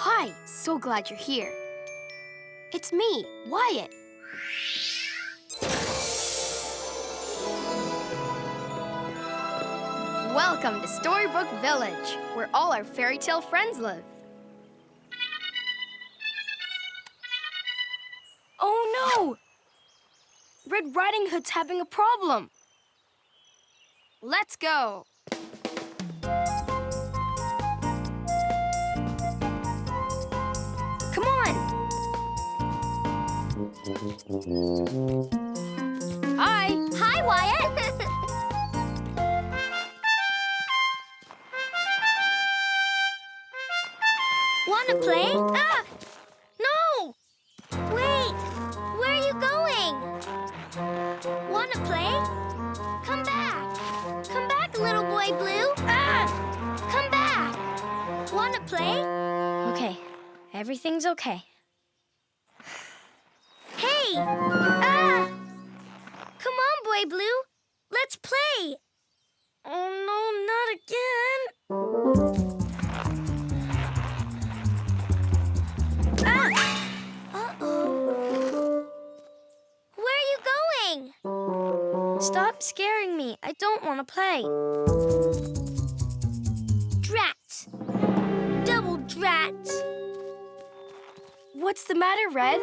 Hi, so glad you're here. It's me, Wyatt. Welcome to Storybook Village, where all our fairy tale friends live. Oh no! Red Riding Hood's having a problem. Let's go. Come on. Hi. Hi, Wyatt. Wanna play? Ah! No! Wait, where are you going? Wanna play? Come back. Come back, little boy blue. Ah! Come back. Wanna play? Okay, everything's okay. Hey! Ah! Come on, boy blue. Let's play. Oh no, not again. Uh-oh. Where are you going? Stop scaring me. I don't want to play. Drats. Double drats. What's the matter, Red?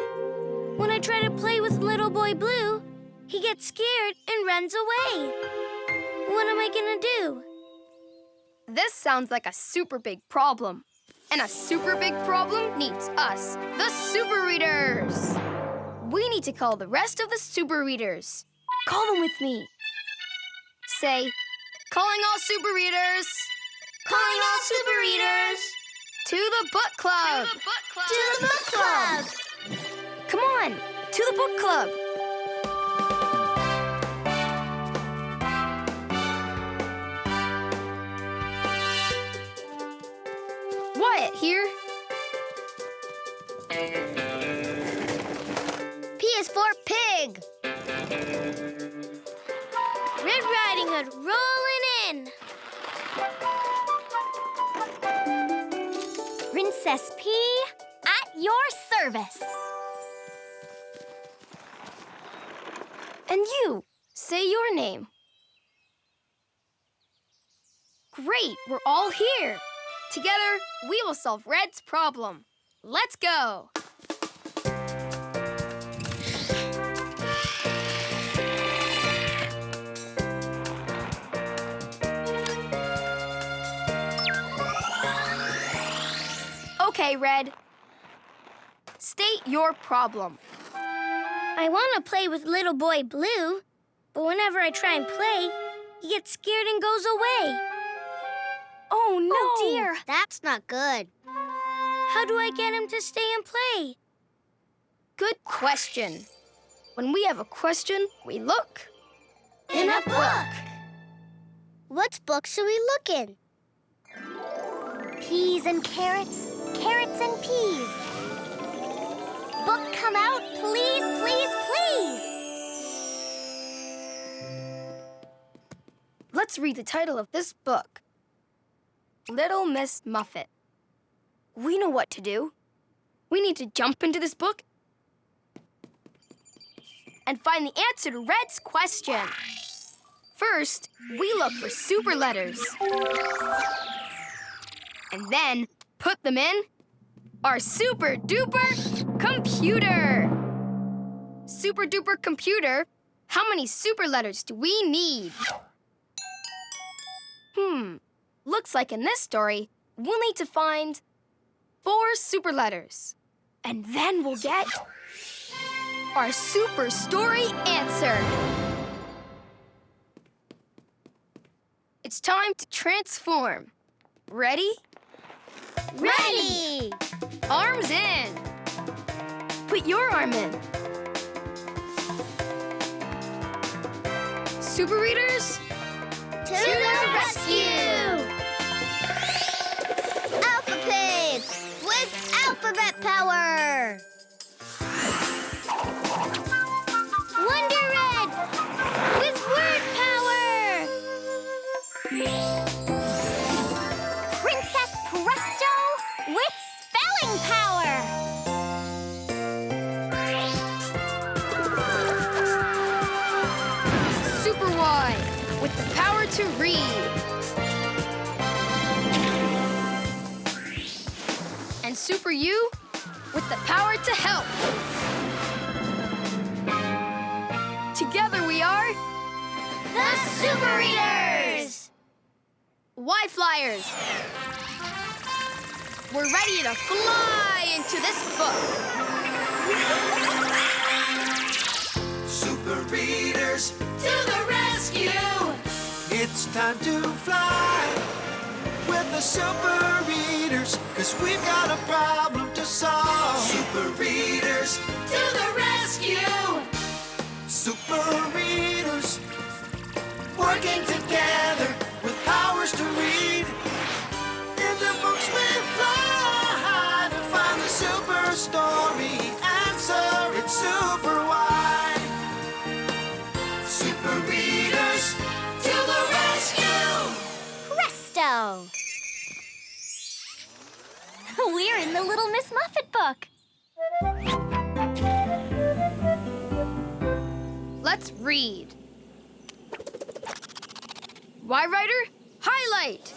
When I try to play with little boy blue, he gets scared and runs away. What am I gonna do? This sounds like a super big problem. And a super big problem needs us, the Super Readers. We need to call the rest of the Super Readers. Call them with me. Say, calling all Super Readers. Calling all Super Readers. To the book club. To the book club. Come on, to the book club. Wyatt here. P is for pig. Red Riding Hood rolling in. Princess P at your service. And you, say your name. Great, we're all here. Together, we will solve Red's problem. Let's go. Okay, Red. State your problem. I want to play with little boy blue, but whenever I try and play, he gets scared and goes away. Oh, no. Oh, dear. That's not good. How do I get him to stay and play? Good question. When we have a question, we look In a book. What book should we look in? Peas and carrots, carrots and peas. Book come out, please, please, please. Let's read the title of this book. Little Miss Muffet. We know what to do. We need to jump into this book and find the answer to Red's question. First, we look for super letters. And then put them in our super duper computer. Super duper computer, how many super letters do we need? Looks like in this story, we'll need to find 4 super letters. And then we'll get our super story answer. It's time to transform. Ready? Ready! Arms in. Put your arm in. Super Readers, To the rescue! Alpha Pig with alphabet power! Wonder Red with word power! Princess Presto with spelling to read. And Super You with the power to help. Together we are The Super Readers! Why Flyers. We're ready to fly into this book. Super Readers, To the rescue! it's time to fly with the Super Readers, 'cause we've got a problem to solve. Super Readers, To the rescue! Super Readers, working together with powers to read. In the books we fly to find the super story answer. It's SuperWhy. Super Readers, To the rescue! Presto! We're in the Little Miss Muffet book. Let's read. Why Writer? Highlight!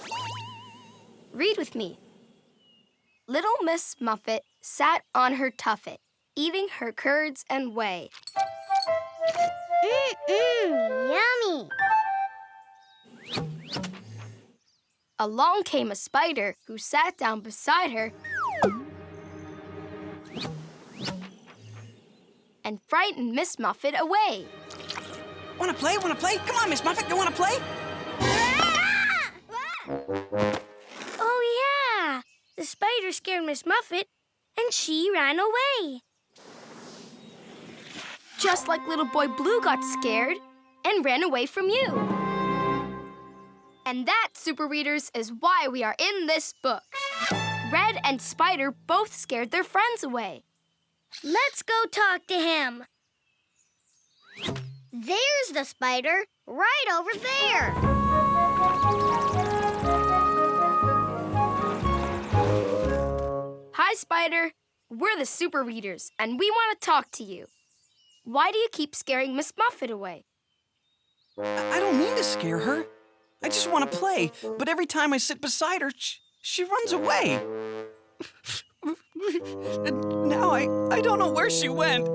Read with me. Little Miss Muffet sat on her tuffet, eating her curds and whey. Yummy. Along came a spider who sat down beside her and frightened Miss Muffet away. Wanna play? Wanna play? Come on, Miss Muffet, you wanna play? Oh, yeah. The spider scared Miss Muffet, and she ran away. Just like little boy Blue got scared and ran away from you. And that, Super Readers, is why we are in this book. Red and Spider both scared their friends away. Let's go talk to him. There's the spider, right over there. Hi, Spider. We're the Super Readers, and we want to talk to you. Why do you keep scaring Miss Muffet away? I don't mean to scare her. I just wanna play, but every time I sit beside her, she runs away. Now I don't know where she went.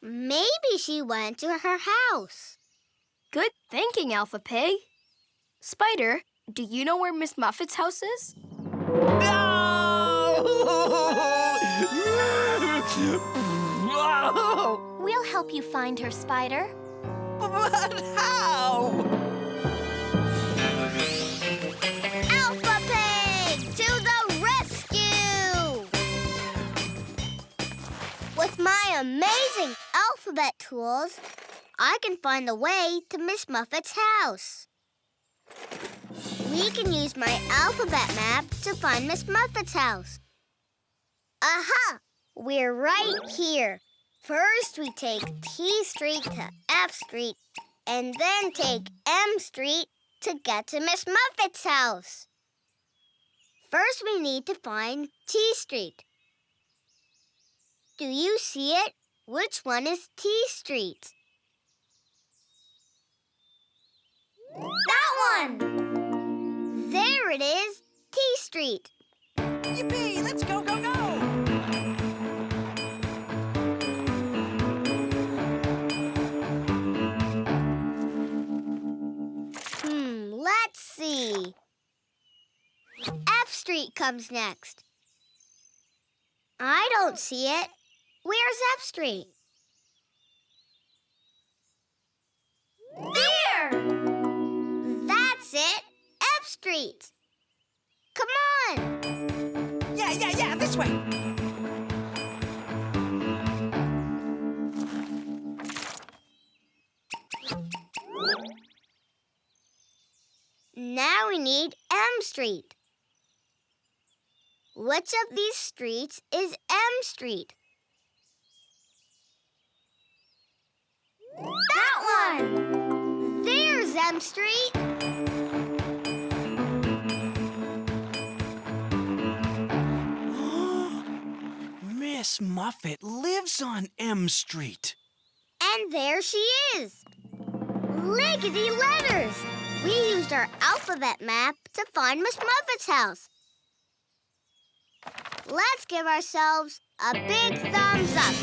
Maybe she went to her house. Good thinking, Alpha Pig. Spider, do you know where Miss Muffet's house is? We'll help you find her, Spider. But how? Alpha Pig, to the rescue! With my amazing alphabet tools, I can find the way to Miss Muffet's house. We can use my alphabet map to find Miss Muffet's house. Aha! We're right here. First, we take T Street to F Street, and then take M Street to get to Miss Muffet's house. First, we need to find T Street. Do you see it? Which one is T Street? That one! There it is, T Street. Yippee! Let's go, go, go! Let's see. F Street comes next. I don't see it. Where's F Street? There! That's it, F Street. Come on. Yeah, this way. Now we need M Street. Which of these streets is M Street? That one! There's M Street. Miss Muffet lives on M Street. And there she is. Lickety letters! We used our alphabet map to find Miss Muffet's house. Let's give ourselves a big thumbs up.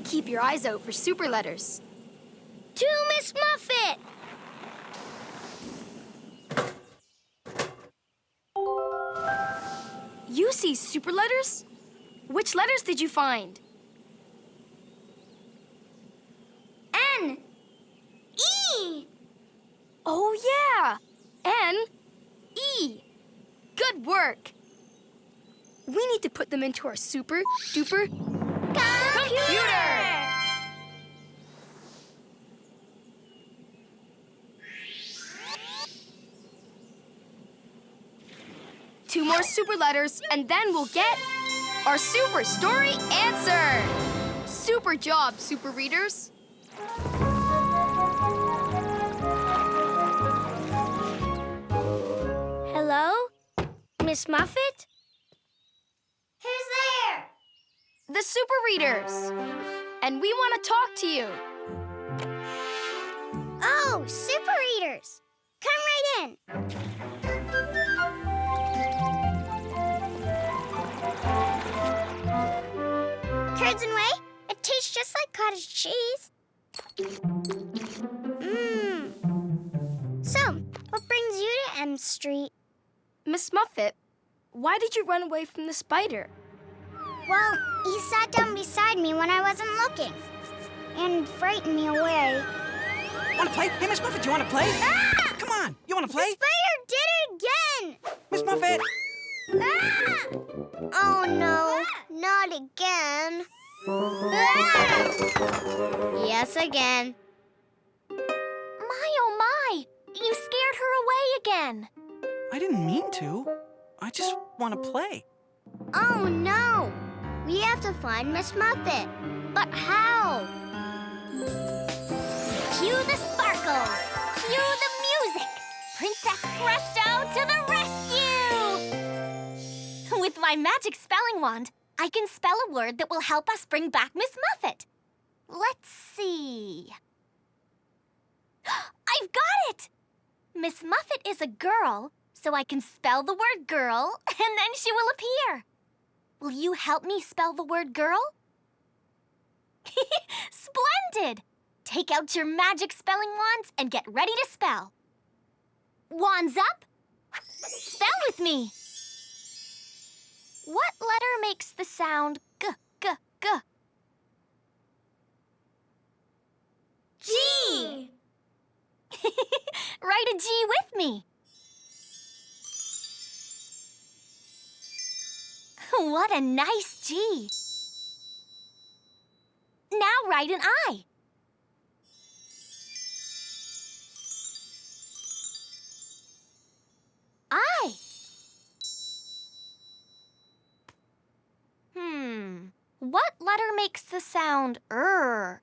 Keep your eyes out for super letters. To Miss Muffet! You see super letters? Which letters did you find? N. E. Oh, yeah! N, E. Good work! We need to put them into our super duper computer! 2 more super letters, and then we'll get our super story answered! Super job, super readers! Hello? Miss Muffet? Who's there? The super readers! And we want to talk to you. Oh, super readers. Come right in. Curds and whey? It tastes just like cottage cheese. Mmm. So, what brings you to M Street? Miss Muffet, why did you run away from the spider? Well, he sat down beside me when I wasn't looking and frightened me away. Want to play? Hey, Miss Muffet, do you want to play? Ah! Come on, you want to play? The spider did it again! Miss Muffet! Ah! Oh, no. Not again. Ah! Yes, again. My, oh my! You scared her away again. I didn't mean to. I just want to play. Oh, no. We have to find Miss Muffet. But how? Cue the sparkles! Cue the music! Princess Presto to the rescue! With my magic spelling wand, I can spell a word that will help us bring back Miss Muffet. Let's see. I've got it! Miss Muffet is a girl, so I can spell the word girl, and then she will appear. Will you help me spell the word girl? Splendid! Take out your magic spelling wands and get ready to spell. Wands up. Spell with me. What letter makes the sound g, g, g? G. Write a G with me. What a nice G. Now write an I. I. What letter makes the sound R?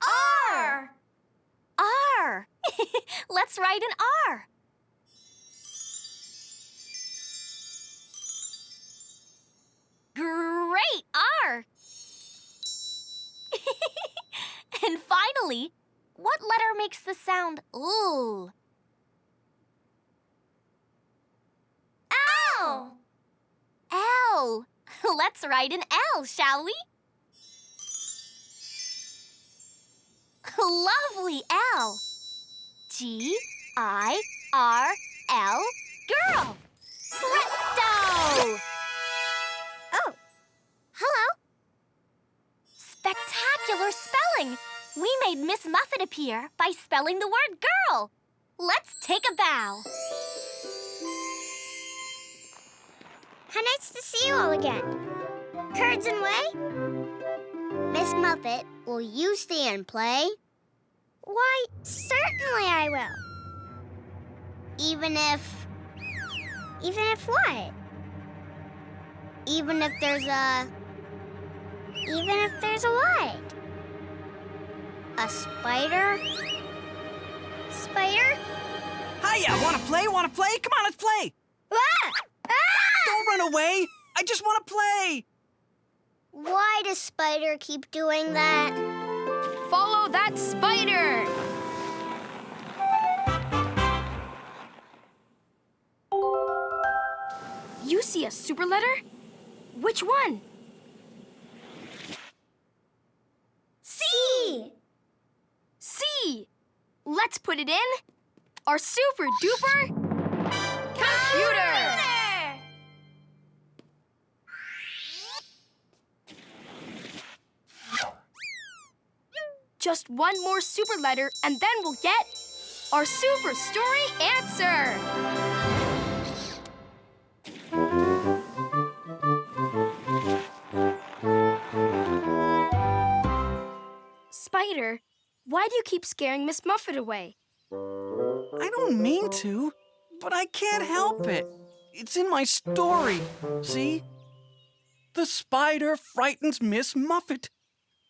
R. R. Let's write an R. Great, R. And finally, what letter makes the sound L? L. L. Let's write an L, shall we? Lovely L. G-I-R-L, girl. Presto! Oh. Hello. Spectacular spelling! We made Miss Muffet appear by spelling the word girl. Let's take a bow. How nice to see you all again. Curds and whey? Miss Muffet, will you stay and play? Why, certainly I will. Even if what? Even if there's a what? A spider? Spider? Hiya, want to play? Want to play? Come on, let's play. Ah! Ah! Don't run away. I just want to play. Why does Spider keep doing that? Follow that spider! You see a super letter? Which one? C! C! Let's put it in our super duper computer! Just one more super letter and then we'll get our super story answer! Spider, why do you keep scaring Miss Muffet away? I don't mean to, but I can't help it. It's in my story. See? The spider frightens Miss Muffet.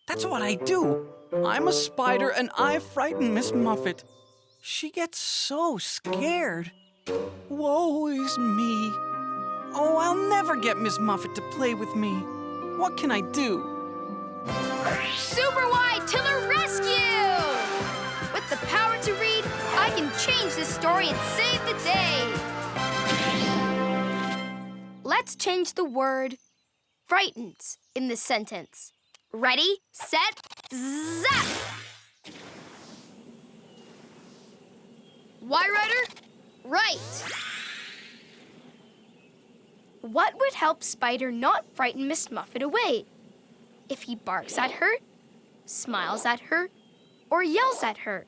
That's what I do. I'm a spider and I frighten Miss Muffet. She gets so scared. Woe is me. Oh, I'll never get Miss Muffet to play with me. What can I do? SuperWhy to the rescue! With the power to read, I can change this story and save the day. Let's change the word frightens in this sentence. Ready, set, zap! Why, Ryder? Right. What would help Spider not frighten Miss Muffet away? If he barks at her, smiles at her, or yells at her.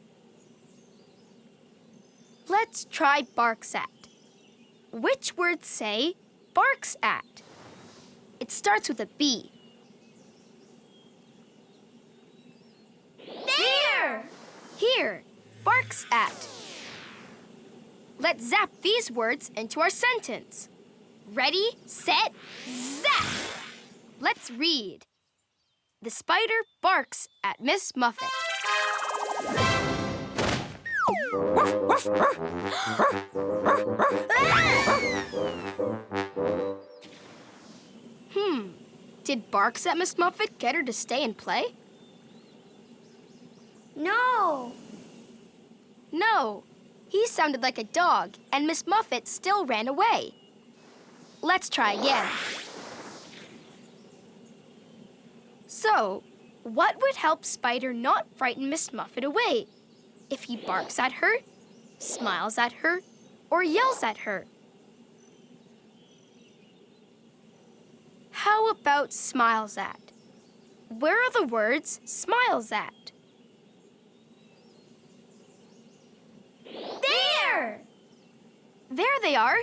Let's try barks at. Which words say barks at? It starts with a B. There! Here, barks at. Let's zap these words into our sentence. Ready, set, zap! Let's read. The spider barks at Miss Muffet. Did barks at Miss Muffet get her to stay and play? No. No. He sounded like a dog, and Miss Muffet still ran away. Let's try again. So, what would help Spider not frighten Miss Muffet away? If he barks at her, smiles at her, or yells at her? How about smiles at? Where are the words smiles at? There! There they are.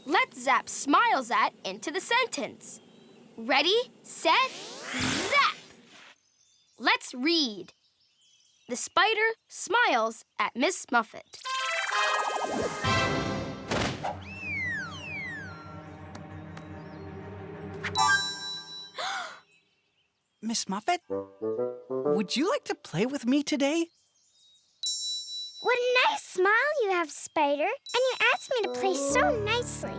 Let's zap smiles at into the sentence. Ready, set, zap! Let's read. The spider smiles at Miss Muffet. Miss Muffet, would you like to play with me today? What a nice smile you have, Spider. And you asked me to play so nicely.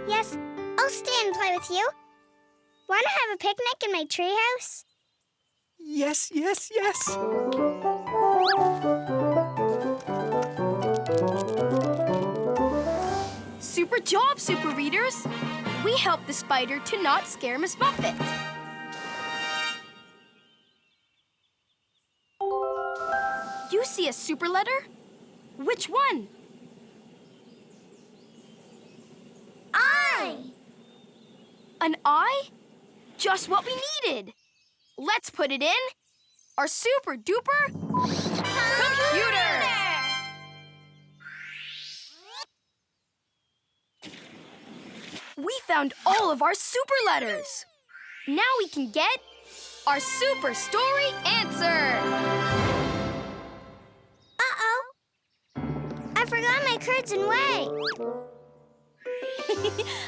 Yes, I'll stay and play with you. Want to have a picnic in my treehouse? Yes, yes, yes. Super job, Super Readers! We helped the spider to not scare Miss Muffet. You see a super letter? Which one? I! An I? Just what we needed. Let's put it in our super duper computer. We found all of our super letters. Now we can get our super story answer. Uh-oh. I forgot my curds and whey.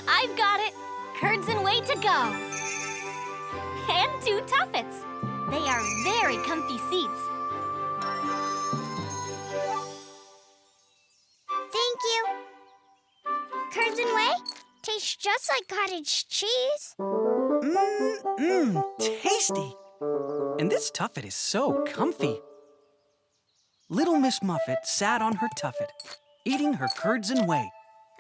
I've got it. Curds and whey to go. And 2 tuffets. They are very comfy seats. Thank you. Curds and whey? tastes just like cottage cheese. Tasty. And this tuffet is so comfy. Little Miss Muffet sat on her tuffet, eating her curds and whey.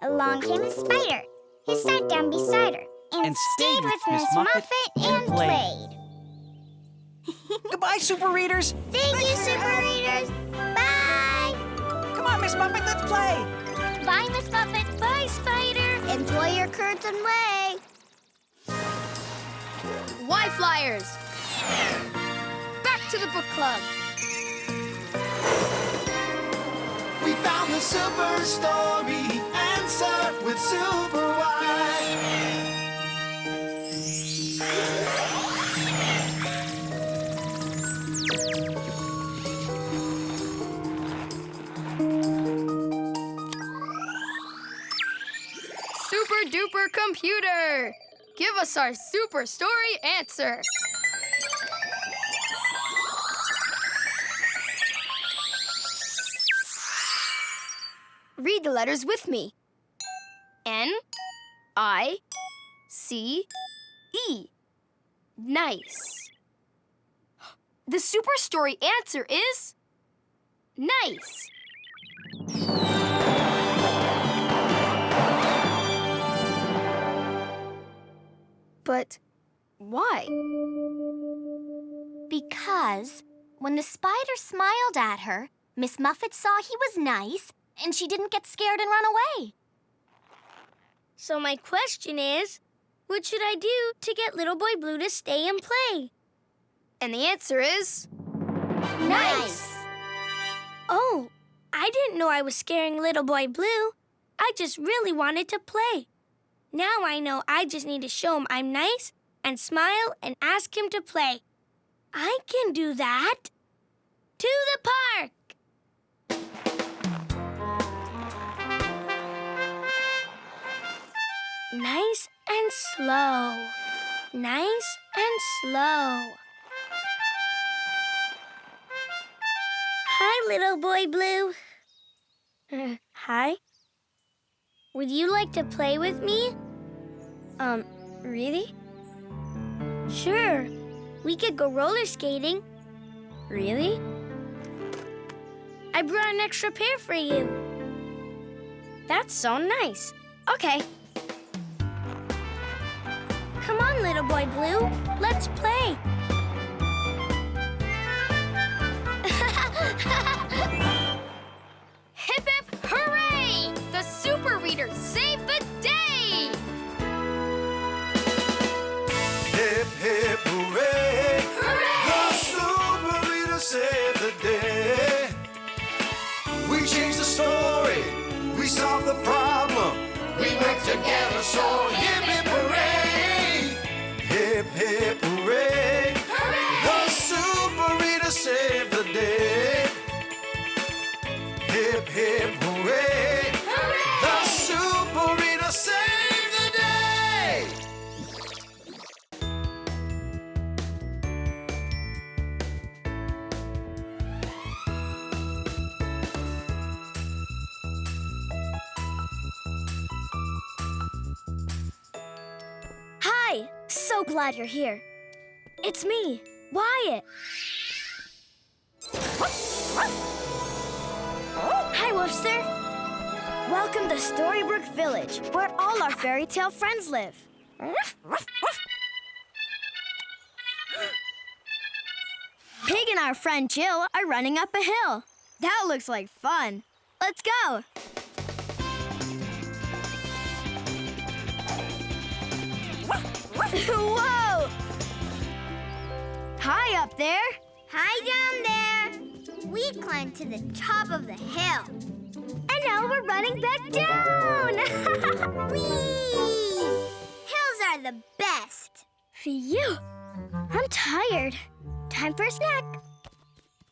Along came a spider. He sat down beside her and stayed with Miss Muffet and played. Goodbye, Super Readers. Thank you, Super Readers. Bye. Come on, Miss Muffet, let's play. Bye, Miss Muffet. Bye, Spider. Enjoy your curds and whey. Why flyers? Back to the book club. We found the super story answer with SuperWhy. Super duper computer! Give us our super story answer. Read the letters with me. N-I-C-E. Nice. The super story answer is nice. But why? Because when the spider smiled at her, Miss Muffet saw he was nice, and she didn't get scared and run away. So my question is, what should I do to get Little Boy Blue to stay and play? And the answer is Nice. Oh, I didn't know I was scaring Little Boy Blue. I just really wanted to play. Now I know I just need to show him I'm nice and smile and ask him to play. I can do that. To the park! Nice and slow. Nice and slow. Hi, Little Boy Blue. Hi. Would you like to play with me? Really? Sure. We could go roller skating. Really? I brought an extra pair for you. That's so nice. Okay. Come on, Little Boy Blue. Let's play. hip hip hooray! The super readers saved the day! Hip, hip, hooray! Hooray! The super reader saved the day. We changed the story. We solved the problem. We worked together, so hip, hip, hooray! Hip, hip, hooray! Hooray! The super reader saved the day. Hip, hip, hooray! Hooray! The super reader saved the day. Hi. So glad you're here. It's me, Wyatt. Hi, Woofster. Welcome to Storybrooke Village, where all our fairy tale friends live. Pig and our friend Jill are running up a hill. That looks like fun. Let's go. Whoa! Hi up there. Hi down there. We climbed to the top of the hill. And now we're running back down. Whee! Hills are the best. Phew. I'm tired. Time for a snack.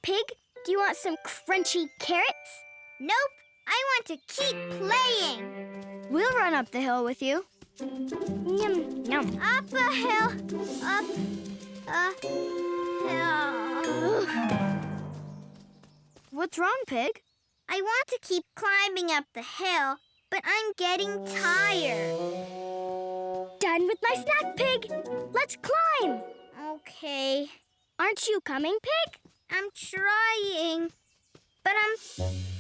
Pig, do you want some crunchy carrots? Nope. I want to keep playing. We'll run up the hill with you. Yum, yum. Up a hill. Up a hill. What's wrong, Pig? I want to keep climbing up the hill, but I'm getting tired. ride with my snack, Pig. Let's climb. Okay. Aren't you coming, Pig? I'm trying, but I'm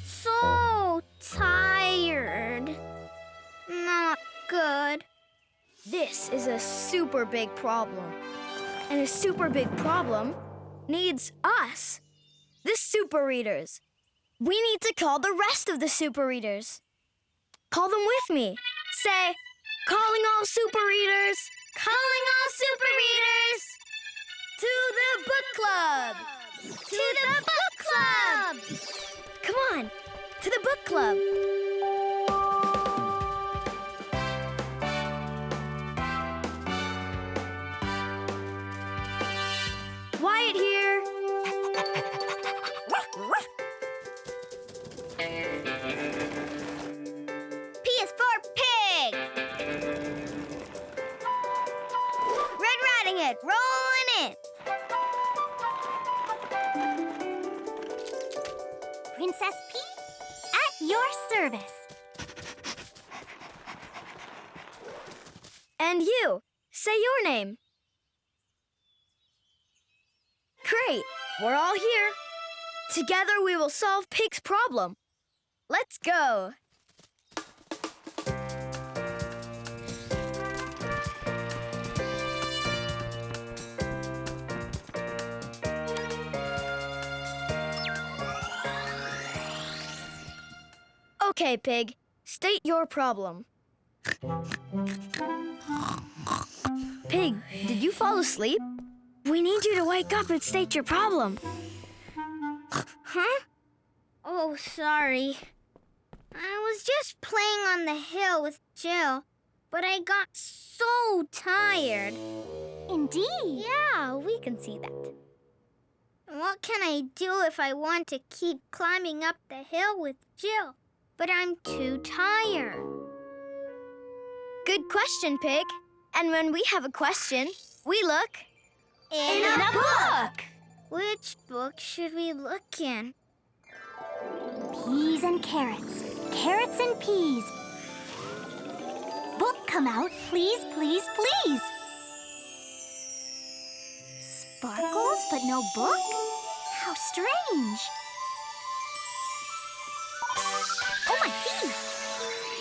so tired. Not good. This is a super big problem. And a super big problem needs us, the Super Readers. We need to call the rest of the Super Readers. Call them with me. Say, calling all Super Readers. Calling all Super Readers. To the book club. To the book club! Come on, to the book club. Wyatt here. P is for Pig. Red Riding Hood, rolling in. Princess P, at your service. And you, say your name. Great, we're all here. Together we will solve Pig's problem. Let's go. Okay, Pig, state your problem. Pig, did you fall asleep? We need you to wake up and state your problem. Huh? Oh, sorry. I was just playing on the hill with Jill, but I got so tired. Indeed. Yeah, we can see that. What can I do if I want to keep climbing up the hill with Jill, but I'm too tired? Good question, Pig. And when we have a question, we look In a book. Which book should we look in? Peas and carrots. Carrots and peas. Book come out, please, please, please. Sparkles, but no book? How strange. Oh, my peas!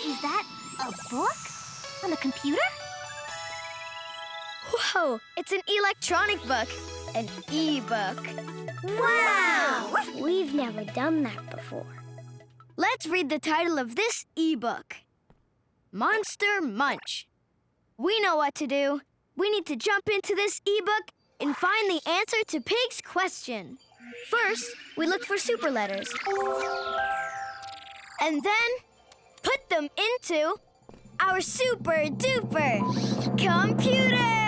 Is that a book? On the computer? Whoa, it's an electronic book, an e-book. Wow! We've never done that before. Let's read the title of this e-book. Monster Munch. We know what to do. We need to jump into this e-book and find the answer to Pig's question. First, we look for super letters. And then, put them into our super-duper computer!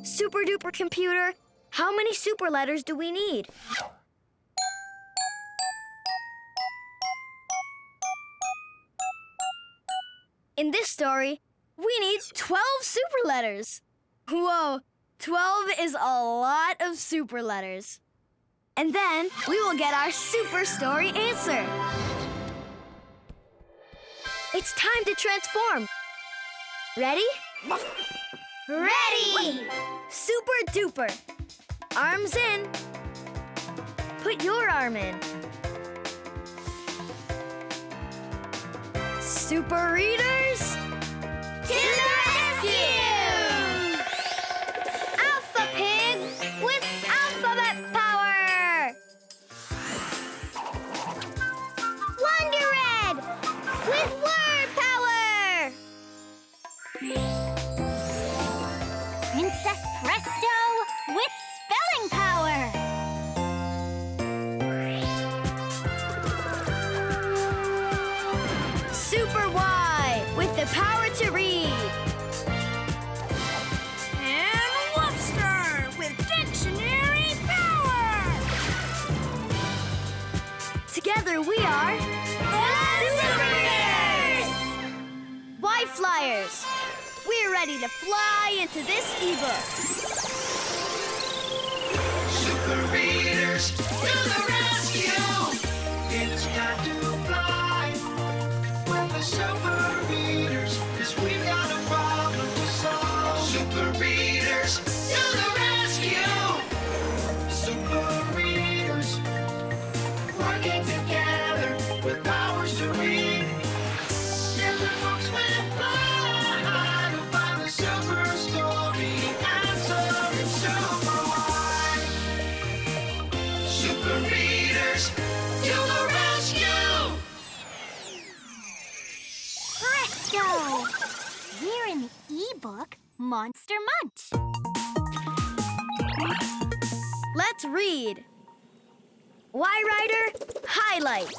Super-duper computer, how many super letters do we need? In this story, we need 12 super letters. Whoa, 12 is a lot of super letters. And then we will get our super story answer. It's time to transform. Ready? Ready! Super duper. Arms in. Put your arm in. Super readers, To the rescue! Alpha Pig with alphabet power! Wonder Red with word power! Princess Presto with spelling power. SuperWhy with the power to read. And Wolfster with dictionary power! Together we are The Super Readers! Why Flyers. We're ready to fly into this ebook. Super readers to the rescue! It's time to fly with the super readers, 'cause we've got a problem to solve. working together with powers to read. Different folks will fly to find the super story answer in SuperWhy. Super readers to the rescue! Presto! We're in the ebook Monster Munch. Let's read. Why Writer, highlight.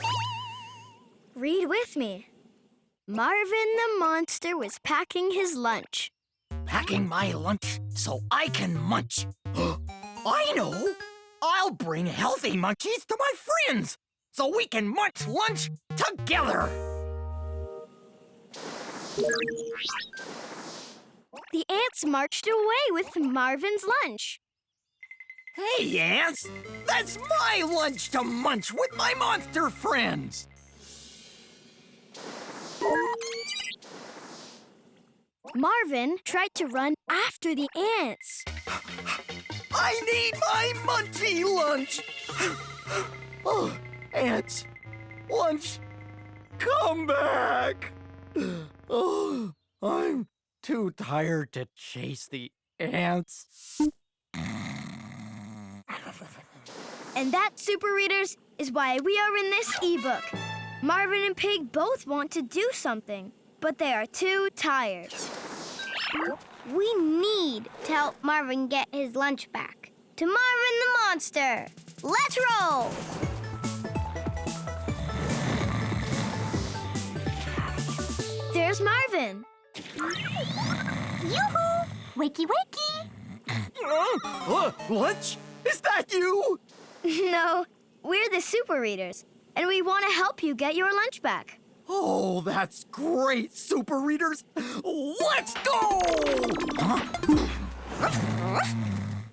Read with me. Marvin the monster was packing his lunch. Packing my lunch so I can munch. I know! I'll bring healthy munchies to my friends so we can munch lunch together. The ants marched away with Marvin's lunch. Hey, ants! That's my lunch to munch with my monster friends! Marvin tried to run after the ants. I need my munchy lunch! Oh, ants, lunch, come back! Oh, I'm too tired to chase the ants. And that, Super Readers, is why we are in this ebook. Marvin and Pig both want to do something, but they are too tired. We need to help Marvin get his lunch back. To Marvin the monster, let's roll! There's Marvin. Yoo-hoo! Wakey, wakey! Lunch? Is that you? No, we're the Super Readers, and we want to help you get your lunch back. Oh, that's great, Super Readers! Let's go!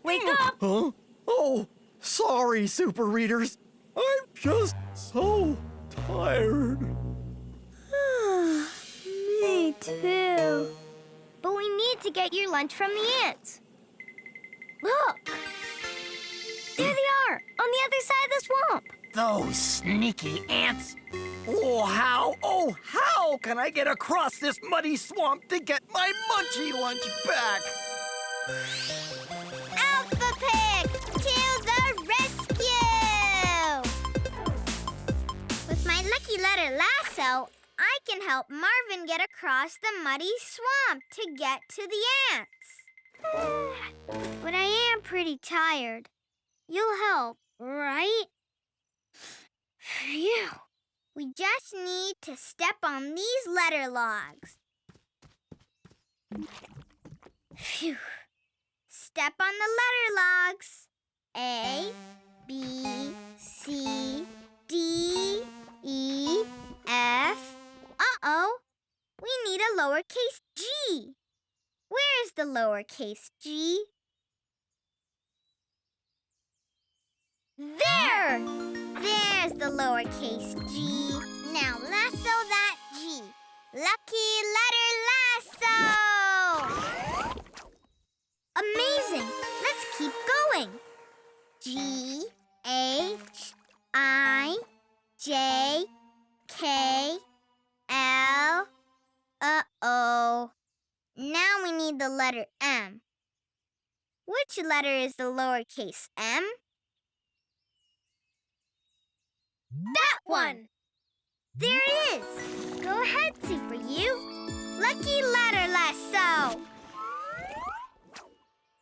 Wake up! Huh? Oh, sorry, Super Readers. I'm just so tired. Me too. But we need to get your lunch from the ants. Look! There they are, on the other side of the swamp. Those sneaky ants. Oh, how can I get across this muddy swamp to get my munchy lunch back? Alpha Pig, to the rescue! With my lucky letter lasso, I can help Marvin get across the muddy swamp to get to the ants. But I am pretty tired. You'll help, right? Phew. We just need to step on these letter logs. Phew. Step on the letter logs. A, B, C, D, E, F. Uh-oh. We need a lowercase g. Where's the lowercase g? There! There's the lowercase g. Now lasso that g. Lucky letter lasso! Amazing! Let's keep going. G, H, I, J, K, L. Uh-oh. Now we need the letter M. Which letter is the lowercase m? That one! There it is! Go ahead, Super U. Lucky letter lasso!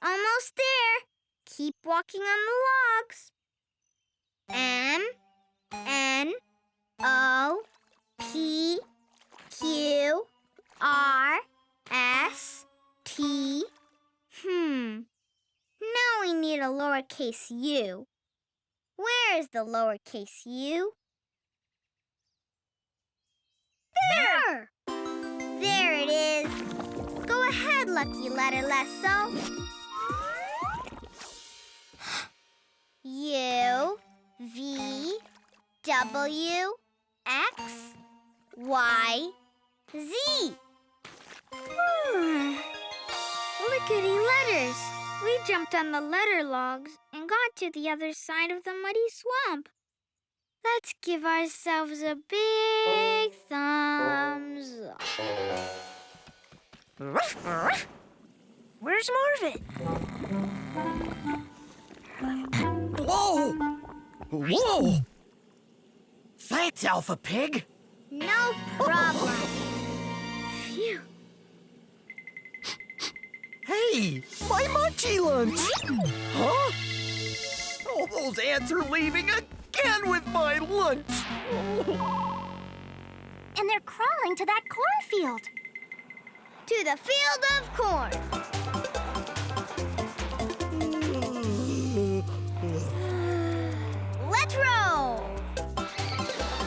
Almost there. Keep walking on the logs. M, N, O, P, Q, R, S, T. Now we need a lowercase u. Where is the lowercase u? There! There it is. Go ahead, lucky letter lasso. U, V, W, X, Y, Z. Lickety letters. We jumped on the letter logs and got to the other side of the muddy swamp. That Let's give ourselves a big thumbs up. Where's Marvin? Whoa! Whoa! Thanks, Alpha Pig. No problem. Phew. Hey, my munchie lunch! Huh? Oh, those ants are leaving again with my lunch! And they're crawling to that cornfield. To the field of corn. Let's roll.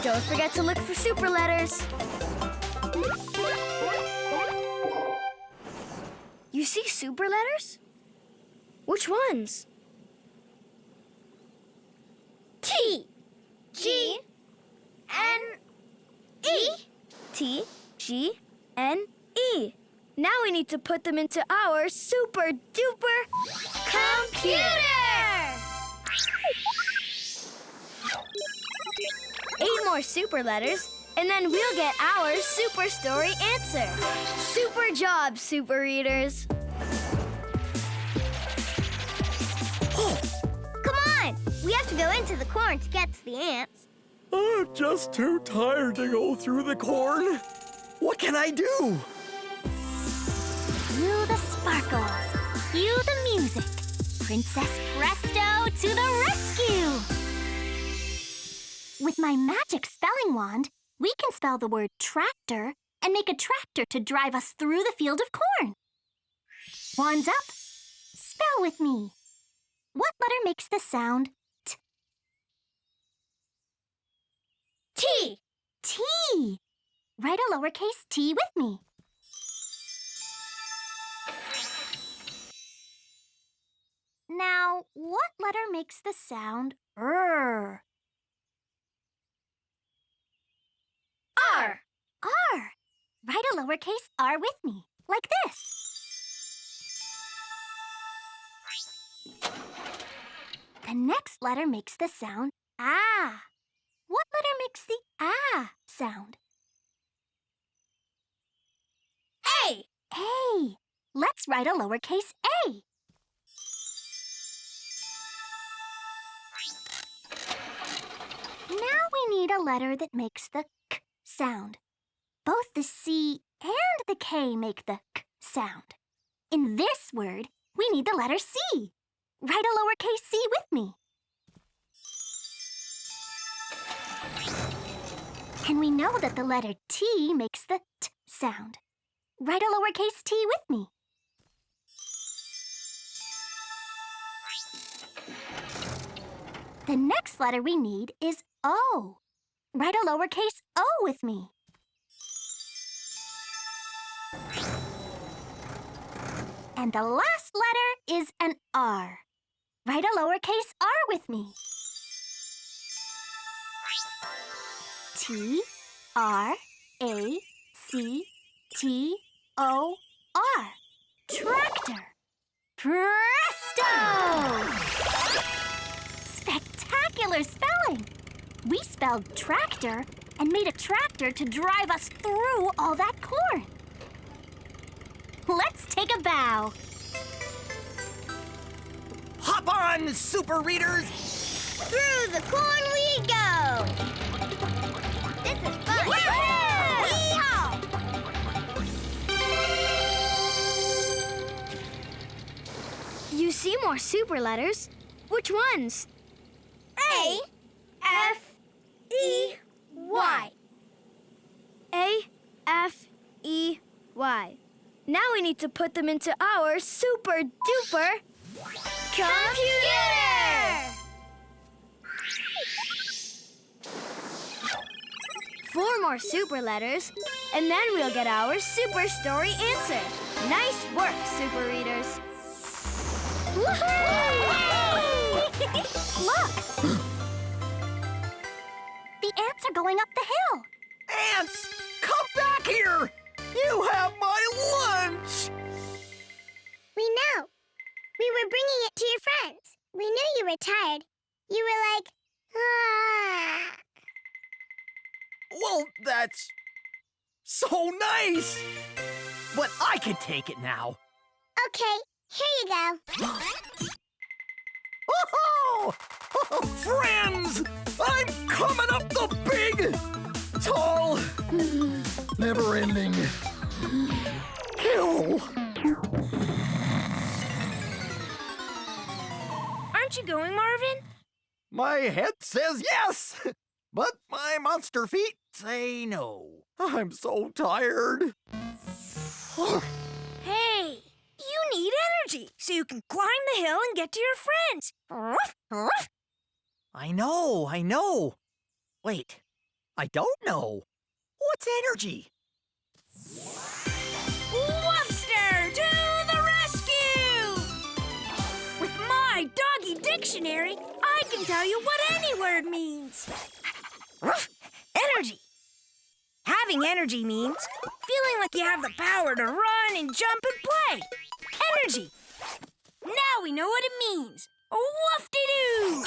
Don't forget to look for super letters. You see super letters? Which ones? T, G, N, E. T, G, N, E. Now we need to put them into our super duper computer! 8 more super letters, and then we'll get our super story answer. Super job, super readers. Come on! We have to go into the corn to get to the ants. I'm just too tired to go through the corn. What can I do? Cue the sparkles. Cue the music. Princess Presto to the rescue! With my magic spelling wand, we can spell the word tractor and make a tractor to drive us through the field of corn. Wands up. Spell with me. What letter makes the sound T? T. T. Write a lowercase t with me. Now, what letter makes the sound R? R. R. Write a lowercase r with me, like this. The next letter makes the sound ah. What letter makes the ah sound? A. A. Let's write a lowercase a. Now we need a letter that makes the k sound. Both the C and the K make the k sound. In this word, we need the letter C. Write a lowercase c with me. And we know that the letter T makes the t sound. Write a lowercase t with me. The next letter we need is O. Write a lowercase o with me. And the last letter is an R. Write a lowercase r with me. T, R, A, C, T, O, R. Tractor. Presto! Spectacular spelling! We spelled tractor and made a tractor to drive us through all that corn. Let's take a bow. Hop on, super readers! Through the corn we go. This is fun. Yee-haw! You see more super letters. Which ones? A, F, E, Y. A, F, E, Y. Now we need to put them into our super duper computer! 4 more super letters, and then we'll get our super story answer. Nice work, super readers. Look! The ants are going up the hill. Ants, come back here! You have my lunch! We know. We were bringing it to your friends. We knew you were tired. You were like, ah. Well, that's so nice. But I can take it now. Okay, here you go. Oh, friends! I'm coming up the big, tall, never-ending hill. Aren't you going, Marvin? My head says yes, but my monster feet say no. I'm so tired. Hey, you need energy so you can climb the hill and get to your friends. I know. Wait, I don't know. What's energy? Woofster to the rescue! With my doggy dictionary, I can tell you what any word means. Energy. Having energy means feeling like you have the power to run and jump and play. Energy. Now we know what it means. Woof-de-doo!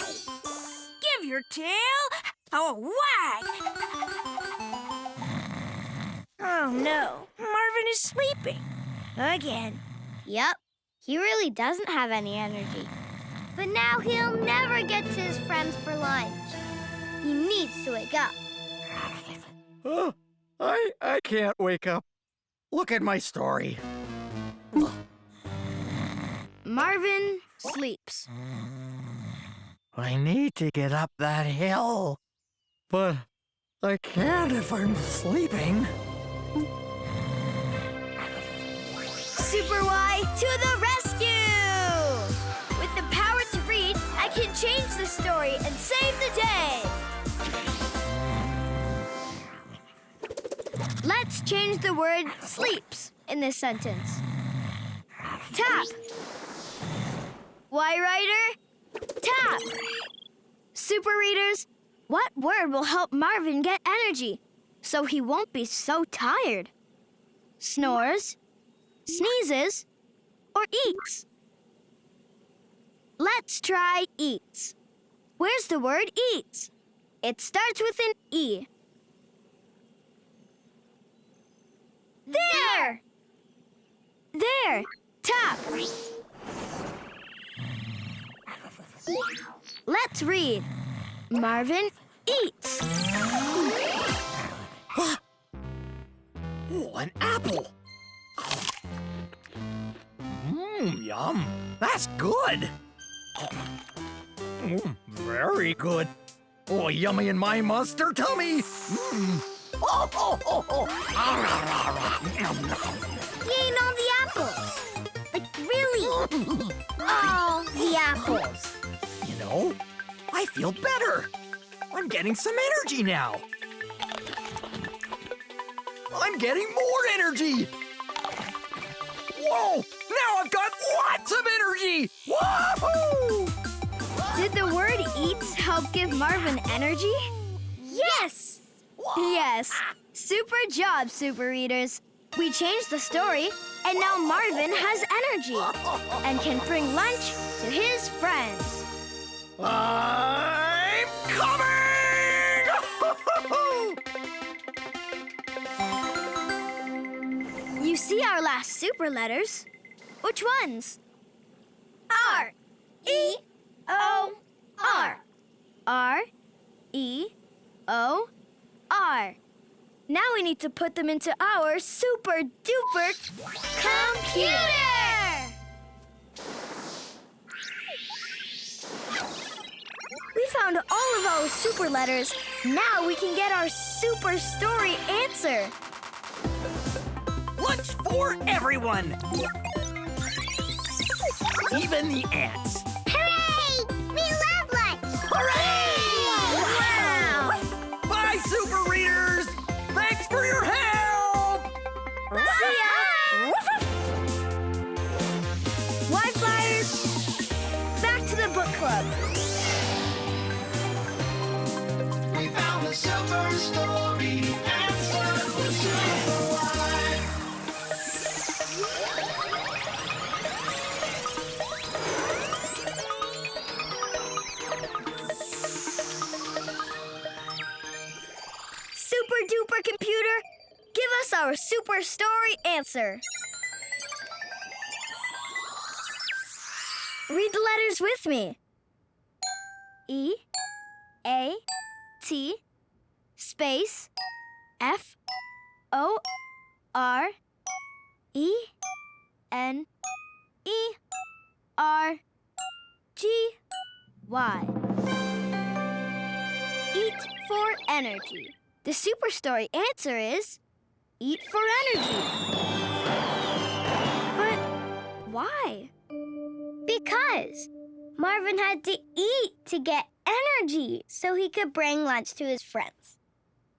Give your tail a wag. Oh no, Marvin is sleeping. Again. Yep, he really doesn't have any energy. But now he'll never get to his friends for lunch. He needs to wake up. I can't wake up. Look at my story. Marvin sleeps. I need to get up that hill, but I can't if I'm sleeping. SuperWhy to the rescue! With the power to read, I can change the story and save the day. Let's change the word sleeps in this sentence. Tap. Why, writer? Tap. Super readers, what word will help Marvin get energy so he won't be so tired? Snores, sneezes, or eats? Let's try eats. Where's the word eats? It starts with an E. There! There! Tap! Let's read. Marvin eats. Oh, an apple. Yum. That's good. Very good. Oh, yummy in my monster tummy. Oh. He ate all the apples. Like, really? All the apples. You know, I feel better. I'm getting some energy now. I'm getting more energy. Whoa! Now I've got lots of energy. Woohoo! Did the word eats help give Marvin energy? Yes! Yes. Super job, Super Readers. We changed the story, and now Marvin has energy and can bring lunch to his friends. I'm coming! You see our last super letters? Which ones? R. E. O. R. R. E. O. R. Now we need to put them into our super duper computer! We found all of our super letters. Now we can get our super story answer. Lunch for everyone! Even the ants. Hooray! We love lunch! Hooray! Wow! Bye, Super Readers! Thanks for your help! See ya! Wi-Flyers, back to the book club. We found the super story answer for SuperWhy. Super duper computer, give us our super story answer. Read the letters with me. E, A, T, space, F, O, R, E, N, E, R, G, Y. Eat for energy. The super story answer is eat for energy. But why? Because Marvin had to eat to get energy so he could bring lunch to his friends.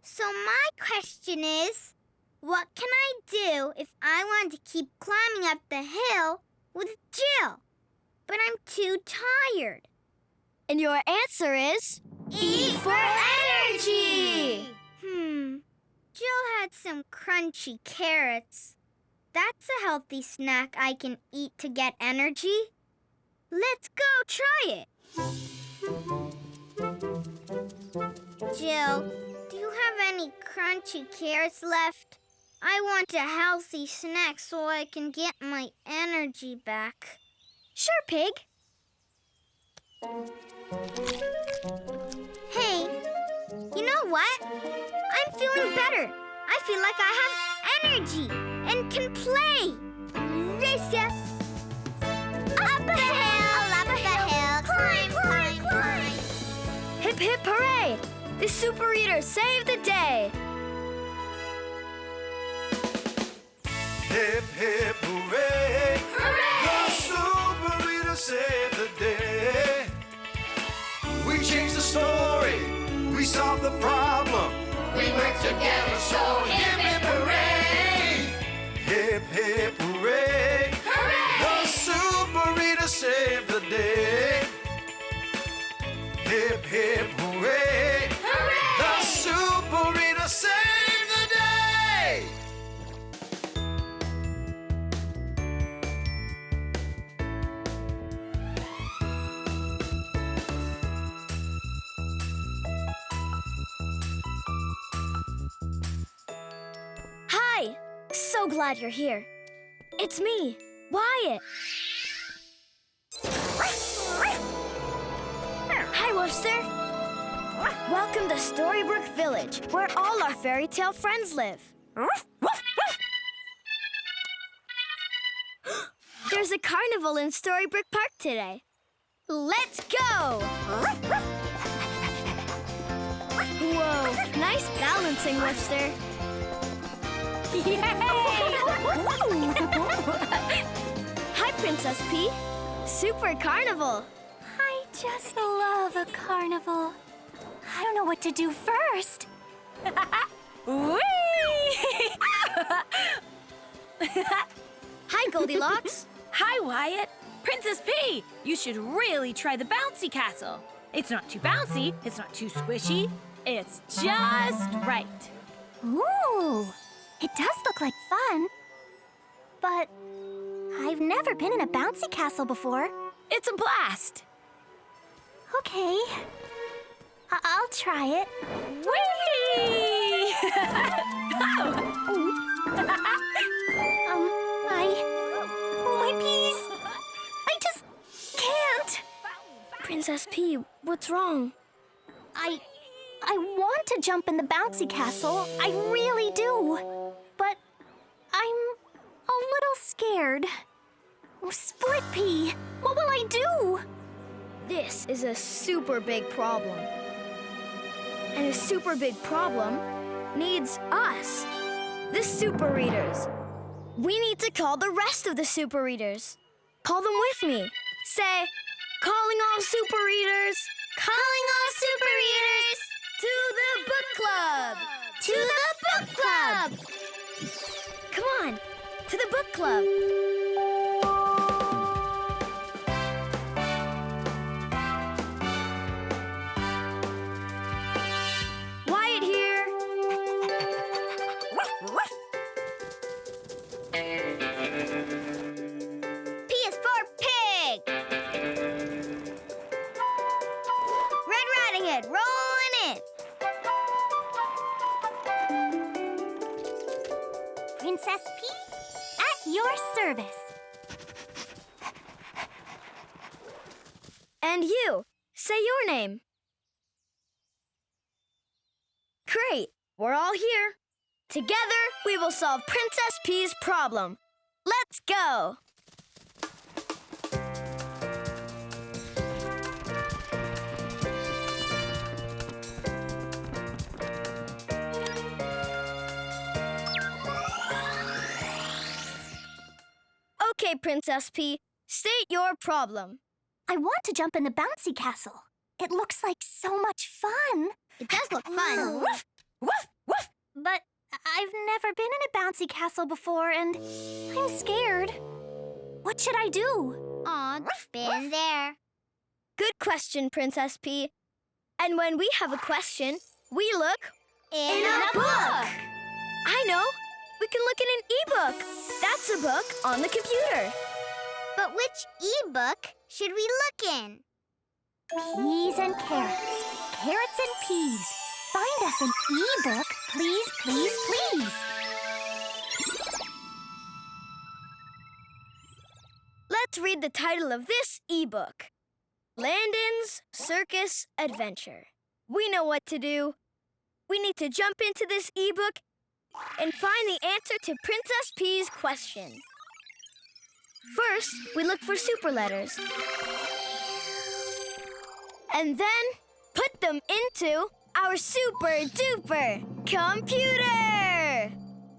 So my question is, what can I do if I want to keep climbing up the hill with Jill, but I'm too tired? And your answer is eat for energy! Jill had some crunchy carrots. That's a healthy snack I can eat to get energy. Let's go try it. Jill, do you have any crunchy carrots left? I want a healthy snack so I can get my energy back. Sure, Pig. Hey, you know what? I'm feeling better. I feel like I have energy and can play. Race ya! Up the hill, climb, climb, climb. Hip, hip, hooray! The Super Eaters saved the day. Hip, hip, hooray! Hooray! The Super Eaters saved the day. We changed the story. We solved the problem. We work together, so hip, hip, hooray! Hip, hip, hooray! Hooray! The Super Eaters saved the day. Hip, hip, hooray! Hooray! The Super Eaters saved the day! Hi! So glad you're here. It's me, Wyatt. Hi, Wooster. Welcome to Storybrooke Village, where all our fairy tale friends live. There's a carnival in Storybrooke Park today. Let's go! Whoa, nice balancing, Wooster. Yay! Hi, Princess P. Super Carnival. I just love a carnival. I don't know what to do first. Hi, Goldilocks. Hi, Wyatt. Princess P, you should really try the bouncy castle. It's not too bouncy, it's not too squishy. It's just right. Ooh, it does look like fun. But I've never been in a bouncy castle before. It's a blast. Okay, I'll try it. Whee! My peas. I just can't. Princess P, what's wrong? I want to jump in the bouncy castle. I really do. But I'm a little scared. Split Pea, what will I do? This is a super big problem. And a super big problem needs us, the Super Eaters. We need to call the rest of the Super Eaters. Call them with me. Say, calling all Super Eaters. Calling all Super Eaters To the book club! to the book club. Come on, to the book club. Wyatt here. P is for pig. Red Riding Hood, rolling in. Princess P, at your service. And you, say your name. Great, we're all here. Together, we will solve Princess P's problem. Let's go! Okay, Princess P, state your problem. I want to jump in the bouncy castle. It looks like so much fun. It does look fun. Woof! Woof! Woof! But I've never been in a bouncy castle before, and I'm scared. What should I do? Aw, been there. Good question, Princess P. And when we have a question, we look In a book. I know. We can look in an e-book. That's a book on the computer. But which e-book should we look in? Peas and carrots. Carrots and peas. Find us an e-book, please, please, please. Let's read the title of this e-book. Landon's Circus Adventure. We know what to do. We need to jump into this e-book and find the answer to Princess P's question. First, we look for super letters. And then put them into our super-duper computer!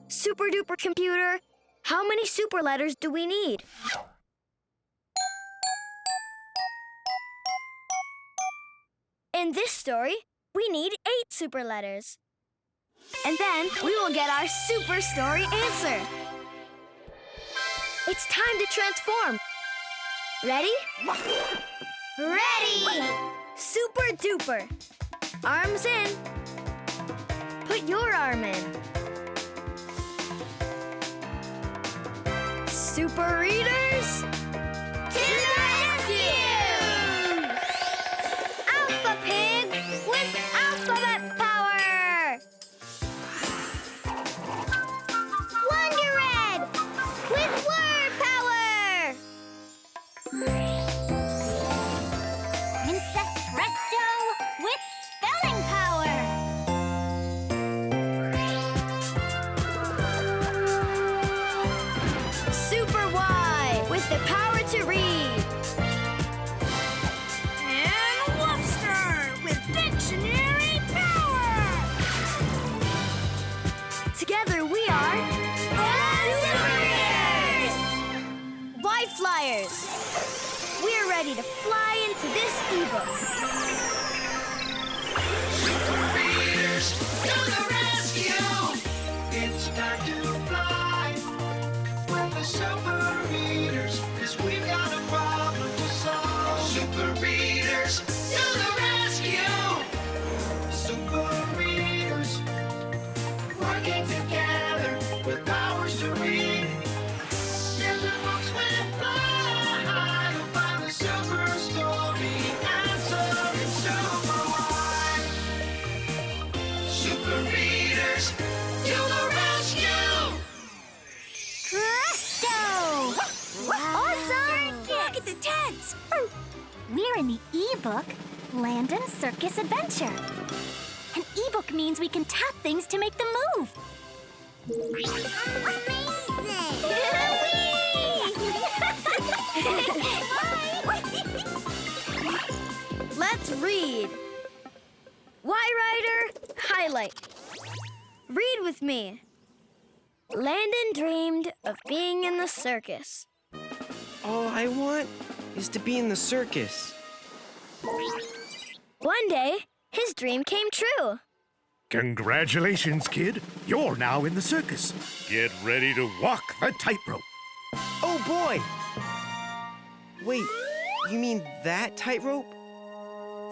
Super-duper computer, how many super letters do we need? In this story, we need 8 super letters. And then we will get our super story answer. It's time to transform. Ready? Ready! Super duper. Arms in. Put your arm in. Super readers, To the rescue! Alpha Pig with alphabet power. Wonder Red with word power! Princess Presto with spelling power. SuperWhy with the power to read. And Wolfster with dictionary power! Together we are Why Flyers. We're ready to fly into this ebook. Readers, to the rescue! It's time to fly with the super readers, 'cause we've got a problem to solve. Super readers, to the rescue! Super readers, working together with powers to read. In the books we fly to find the super story answer in SuperWhy. Super readers, to the rescue! Presto! Awesome! Look at the tags! We're in the e-book, Landon's Circus Adventure. An e-book means we can tap things to make them move. Let's read. Y Rider, highlight. Read with me. Landon dreamed of being in the circus. All I want is to be in the circus. One day, his dream came true. Congratulations, kid. You're now in the circus. Get ready to walk the tightrope. Oh boy! Wait, you mean that tightrope?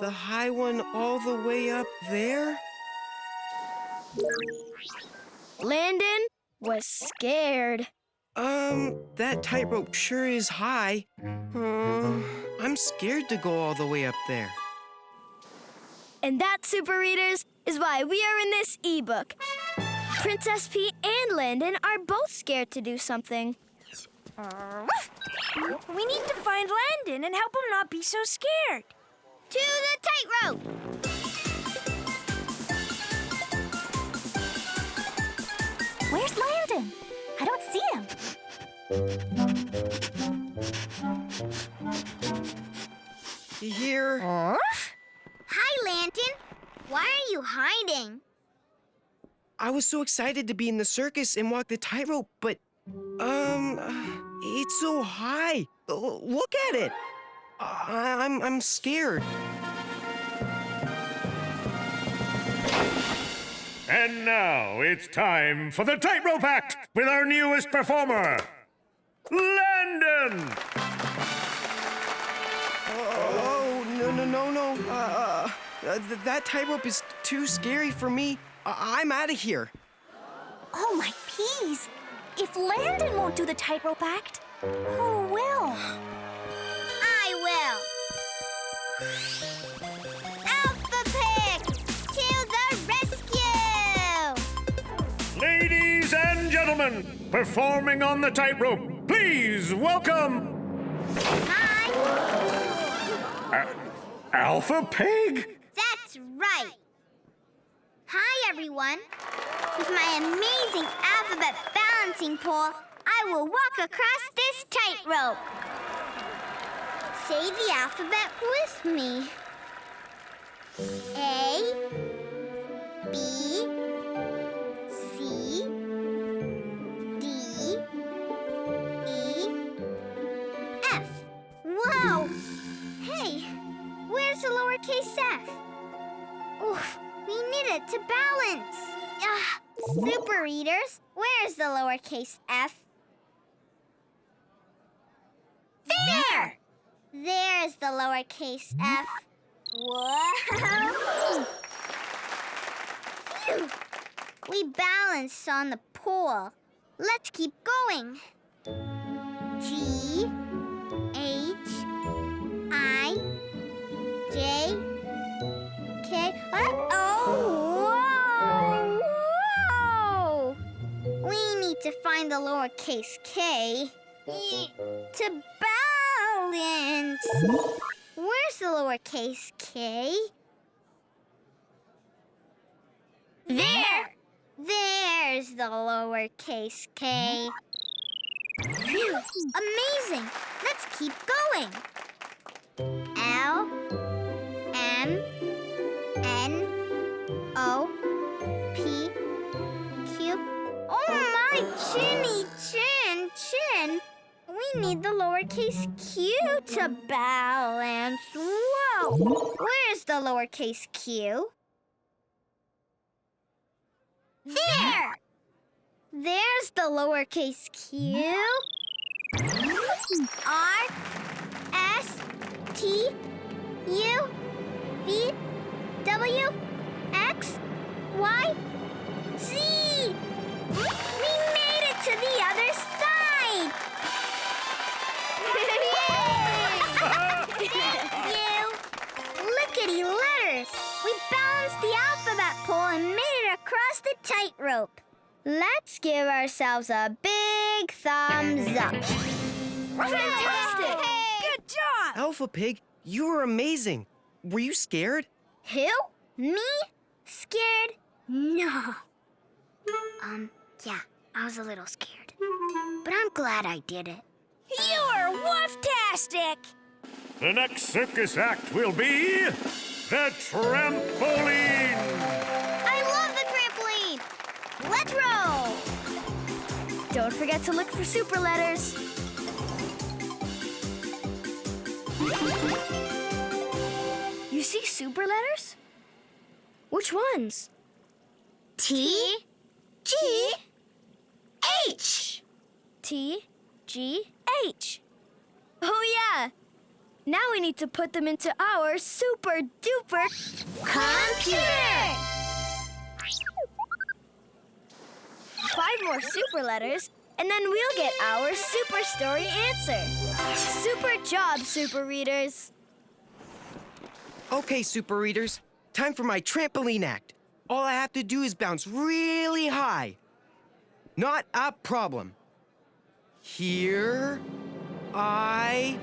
The high one all the way up there? Landon was scared. That tightrope sure is high. I'm scared to go all the way up there. And that, Super Readers, is why we are in this ebook. Princess P and and Landon are both scared to do something. We need to find Landon and help him not be so scared. To the tightrope! Where's Landon? I don't see him. Here. Hi, Landon. Why are you hiding? I was so excited to be in the circus and walk the tightrope, but, it's so high. Look at it. I'm scared. And now it's time for the tightrope act with our newest performer, Landon! Oh, no. That tightrope is too scary for me. I'm out of here. Oh, my peas. If Landon won't do the tightrope act, who will? I will. Alpha Pig, to the rescue! Ladies and gentlemen, performing on the tightrope, please welcome Hi. Alpha Pig? That's right. Hi, everyone. With my amazing alphabet balancing pole, I will walk across this tightrope. Say the alphabet with me. A, B, C, D, E, F. Whoa! Hey, where's the lowercase f? Oof, we need it to balance. Super readers, where's the lowercase f? There! There's the lowercase f. Whoa! Phew! We balanced on the pole. Let's keep going. G, H, I, J, K. Oh! Whoa! We need to find the lowercase k to balance. Where's the lowercase k? There! There's the lowercase k. Phew! Amazing! Let's keep going. L, M, N, O, P, Q. Oh my chinny chin! We need the lowercase q to balance. Whoa! Where's the lowercase q? There! There's the lowercase q. R, S, T, U, V, W, X, Y, Z! We made it to the other side! You! Lickety letters! We balanced the alphabet pole and made it across the tightrope. Let's give ourselves a big thumbs up. Fantastic! Good job! Alpha Pig, you were amazing. Were you scared? Who? Me? Scared? No. Yeah, I was a little scared. But I'm glad I did it. You are wooftastic! The next circus act will be the trampoline! I love the trampoline! Let's roll! Don't forget to look for super letters. You see super letters? Which ones? T, G, H. T, G, H. Oh, yeah. Now we need to put them into our super duper computer. 5 more super letters, and then we'll get our super story answer. Super job, super readers. Okay, super readers. Time for my trampoline act. All I have to do is bounce really high. Not a problem. Here I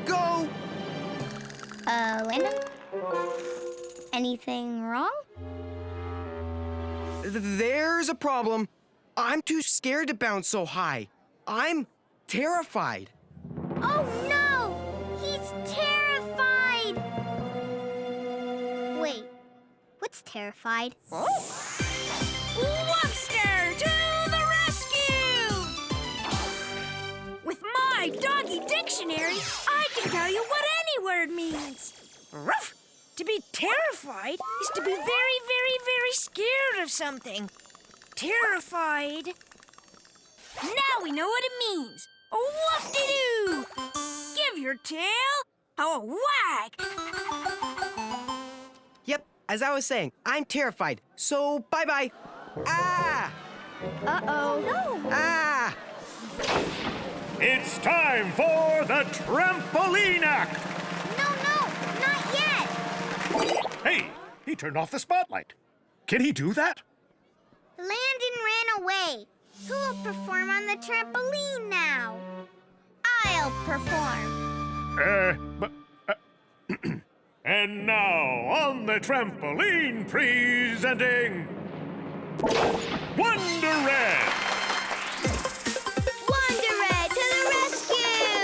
go. Landon? Anything wrong? There's a problem. I'm too scared to bounce so high. I'm terrified. Oh no! He's terrified! Wait, what's terrified? Wobster to the rescue! With my doggy dictionary, I can tell you what any word means. Ruff! To be terrified is to be very, very, very scared of something. Terrified. Now we know what it means. Whoop-de-doo! Give your tail a wag. Yep, as I was saying, I'm terrified. So bye-bye. Ah! Uh-oh. No! Ah! It's time for the Trampoline Act! No, not yet! Hey, he turned off the spotlight. Can he do that? Landon ran away. Who will perform on the trampoline now? I'll perform. And now, on the trampoline, presenting... Wonder Red! Wonder Red to the rescue!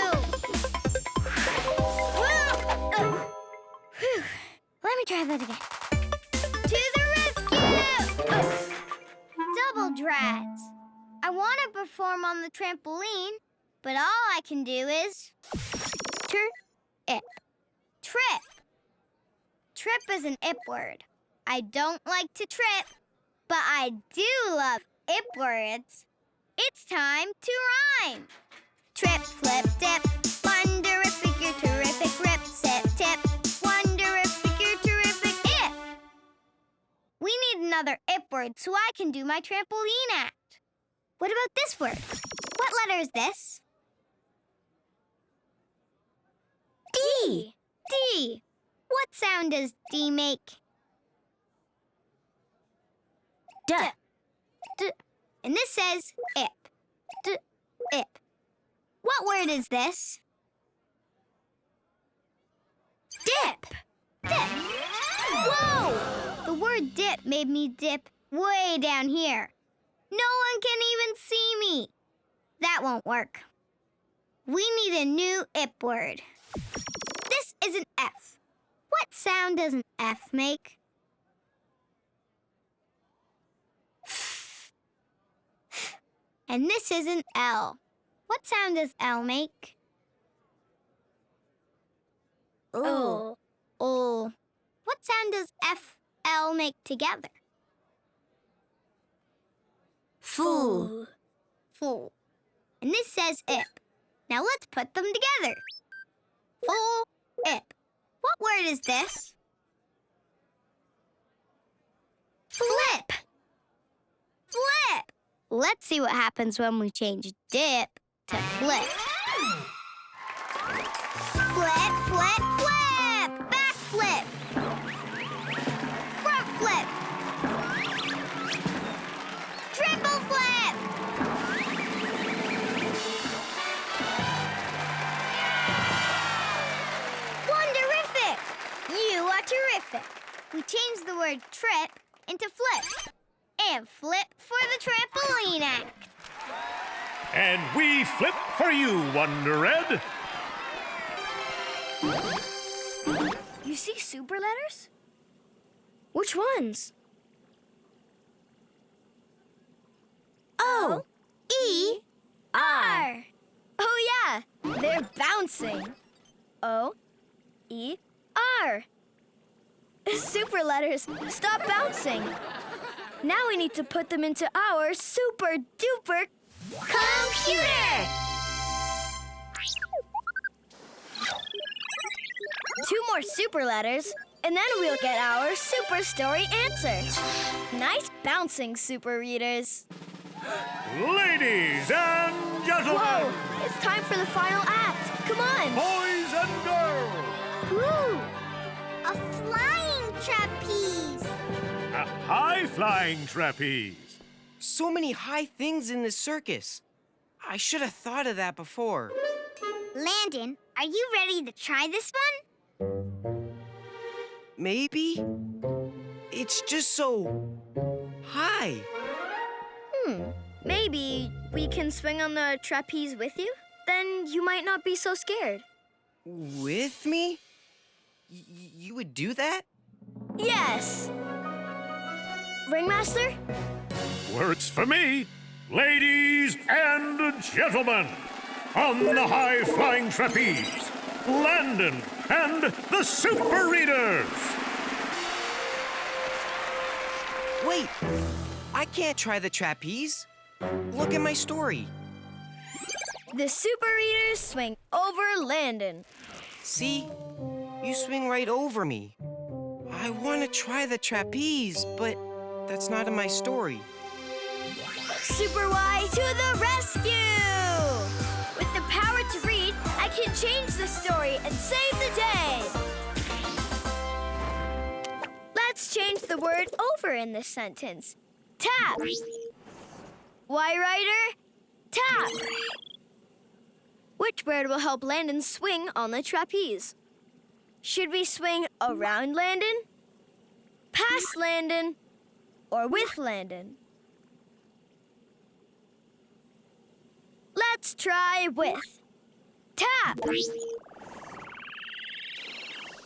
Let me try that again. To the rescue! Double drags. I want to perform on the trampoline, but all I can do is... Trip. Trip is an ip word. I don't like to trip, but I do love ip words. It's time to rhyme. Trip, flip, dip, wonderific, you're terrific, rip, sip, tip, wonderific, you're terrific, ip. We need another ip word so I can do my trampoline act. What about this word? What letter is this? D. D. What sound does D make? D. D. And this says ip. D. Ip. What word is this? Dip. Dip. Whoa! The word dip made me dip way down here. No one can even see me. That won't work. We need a new ip word. This is an F. What sound does an F make? And this is an L. What sound does L make? Oh. Oh. What sound does F, L make together? Foo. Foo. And this says ip. Now let's put them together. Foo, ip. What word is this? Flip. Flip. Let's see what happens when we change dip to flip. Flip, flip, flip. Back flip. Front flip. Triple flip. Wonderific. You are terrific. We changed the word trip into flip. And flip for the trampoline act. And we flip for you, Wonder Red. You see super letters? Which ones? O, E, R. Oh, yeah. They're bouncing. O, E, R. Super letters, stop bouncing. Now we need to put them into our super duper computer. 2 more super letters, and then we'll get our super story answer. Nice bouncing, super readers. Ladies and gentlemen, Whoa, it's time for the final act. Come on. boys and girls, Woo. A flying trapeze. a high-flying trapeze. So many high things in this circus. I should have thought of that before. Landon, are you ready to try this one? Maybe? It's just so high. Maybe we can swing on the trapeze with you? Then you might not be so scared. With me? You would do that? Yes! Ringmaster? Works for me. Ladies and gentlemen, on the high-flying trapeze, Landon and the Super Readers. Wait, I can't try the trapeze. Look at my story. The Super Readers swing over Landon. See? You swing right over me. I want to try the trapeze, but that's not in my story. SuperWhy to the rescue! With the power to read, I can change the story and save the day. Let's change the word over in this sentence. Tap. Y Rider, tap. Which word will help Landon swing on the trapeze? Should we swing around Landon, past Landon, or with Landon? Let's try with. Tap.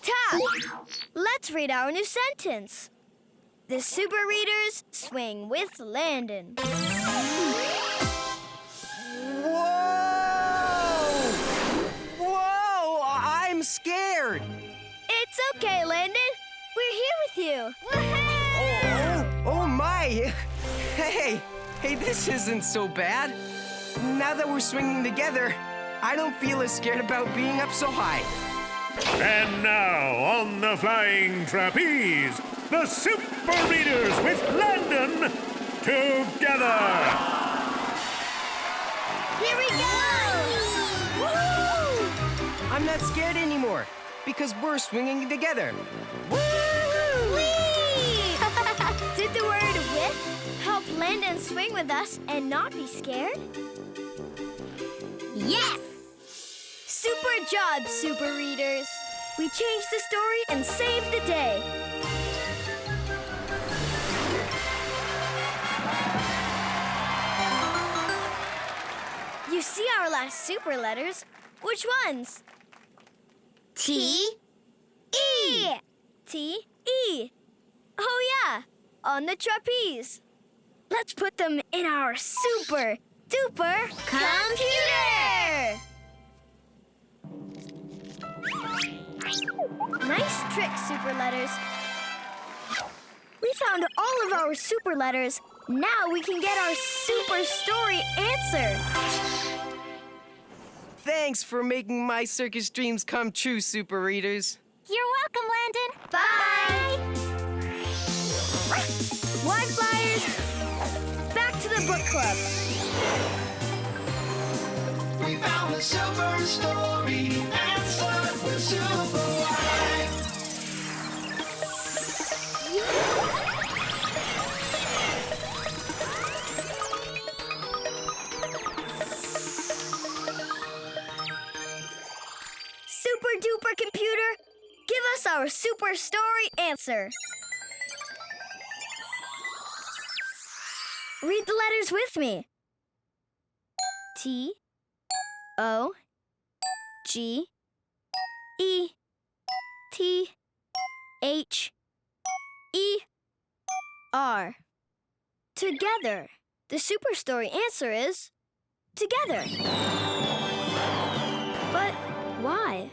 Tap. Let's read our new sentence. The Super Readers swing with Landon. Whoa! Whoa! I'm scared. It's okay, Landon. We're here with you. Oh my! Hey, this isn't so bad. Now that we're swinging together, I don't feel as scared about being up so high. And now, on the flying trapeze, the Super Readers with Landon together. Here we go! Woo! I'm not scared anymore because we're swinging together. Whee! Did the word with help Landon swing with us and not be scared? Yes! Super job, Super Readers. We changed the story and saved the day. You see our last super letters? Which ones? T, E. T-E. Oh, yeah, on the trapeze. Let's put them in our super duper computer! Nice trick, super letters. We found all of our super letters. Now we can get our super story answer. Thanks for making my circus dreams come true, Super Readers. You're welcome, Landon. Bye! Wide Flyers, back to the book club. We found the super story answer with SuperWhy. Super duper computer, give us our super story answer. Read the letters with me. T, O, G, E, T, H, E, R. Together. The super story answer is together. But why?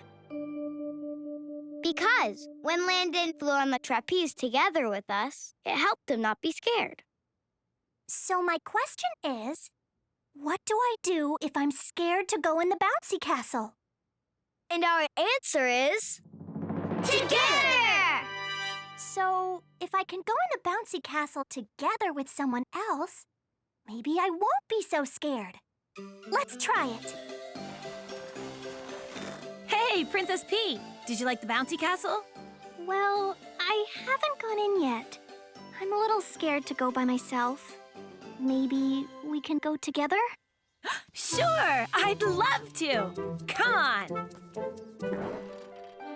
Because when Landon flew on the trapeze together with us, it helped him not be scared. So my question is, what do I do if I'm scared to go in the bouncy castle? And our answer is together! So if I can go in the bouncy castle together with someone else, maybe I won't be so scared. Let's try it. Hey, Princess P! Did you like the bouncy castle? Well, I haven't gone in yet. I'm a little scared to go by myself. Maybe we can go together? Sure, I'd love to. Come on.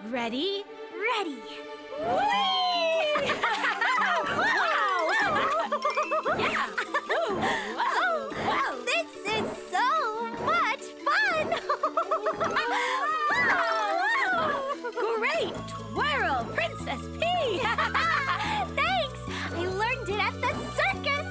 Ready? Ready. Whee! Wow! Yeah! Oh, this is so much fun! Great twirl, Princess P! Thanks! I learned it at the circus!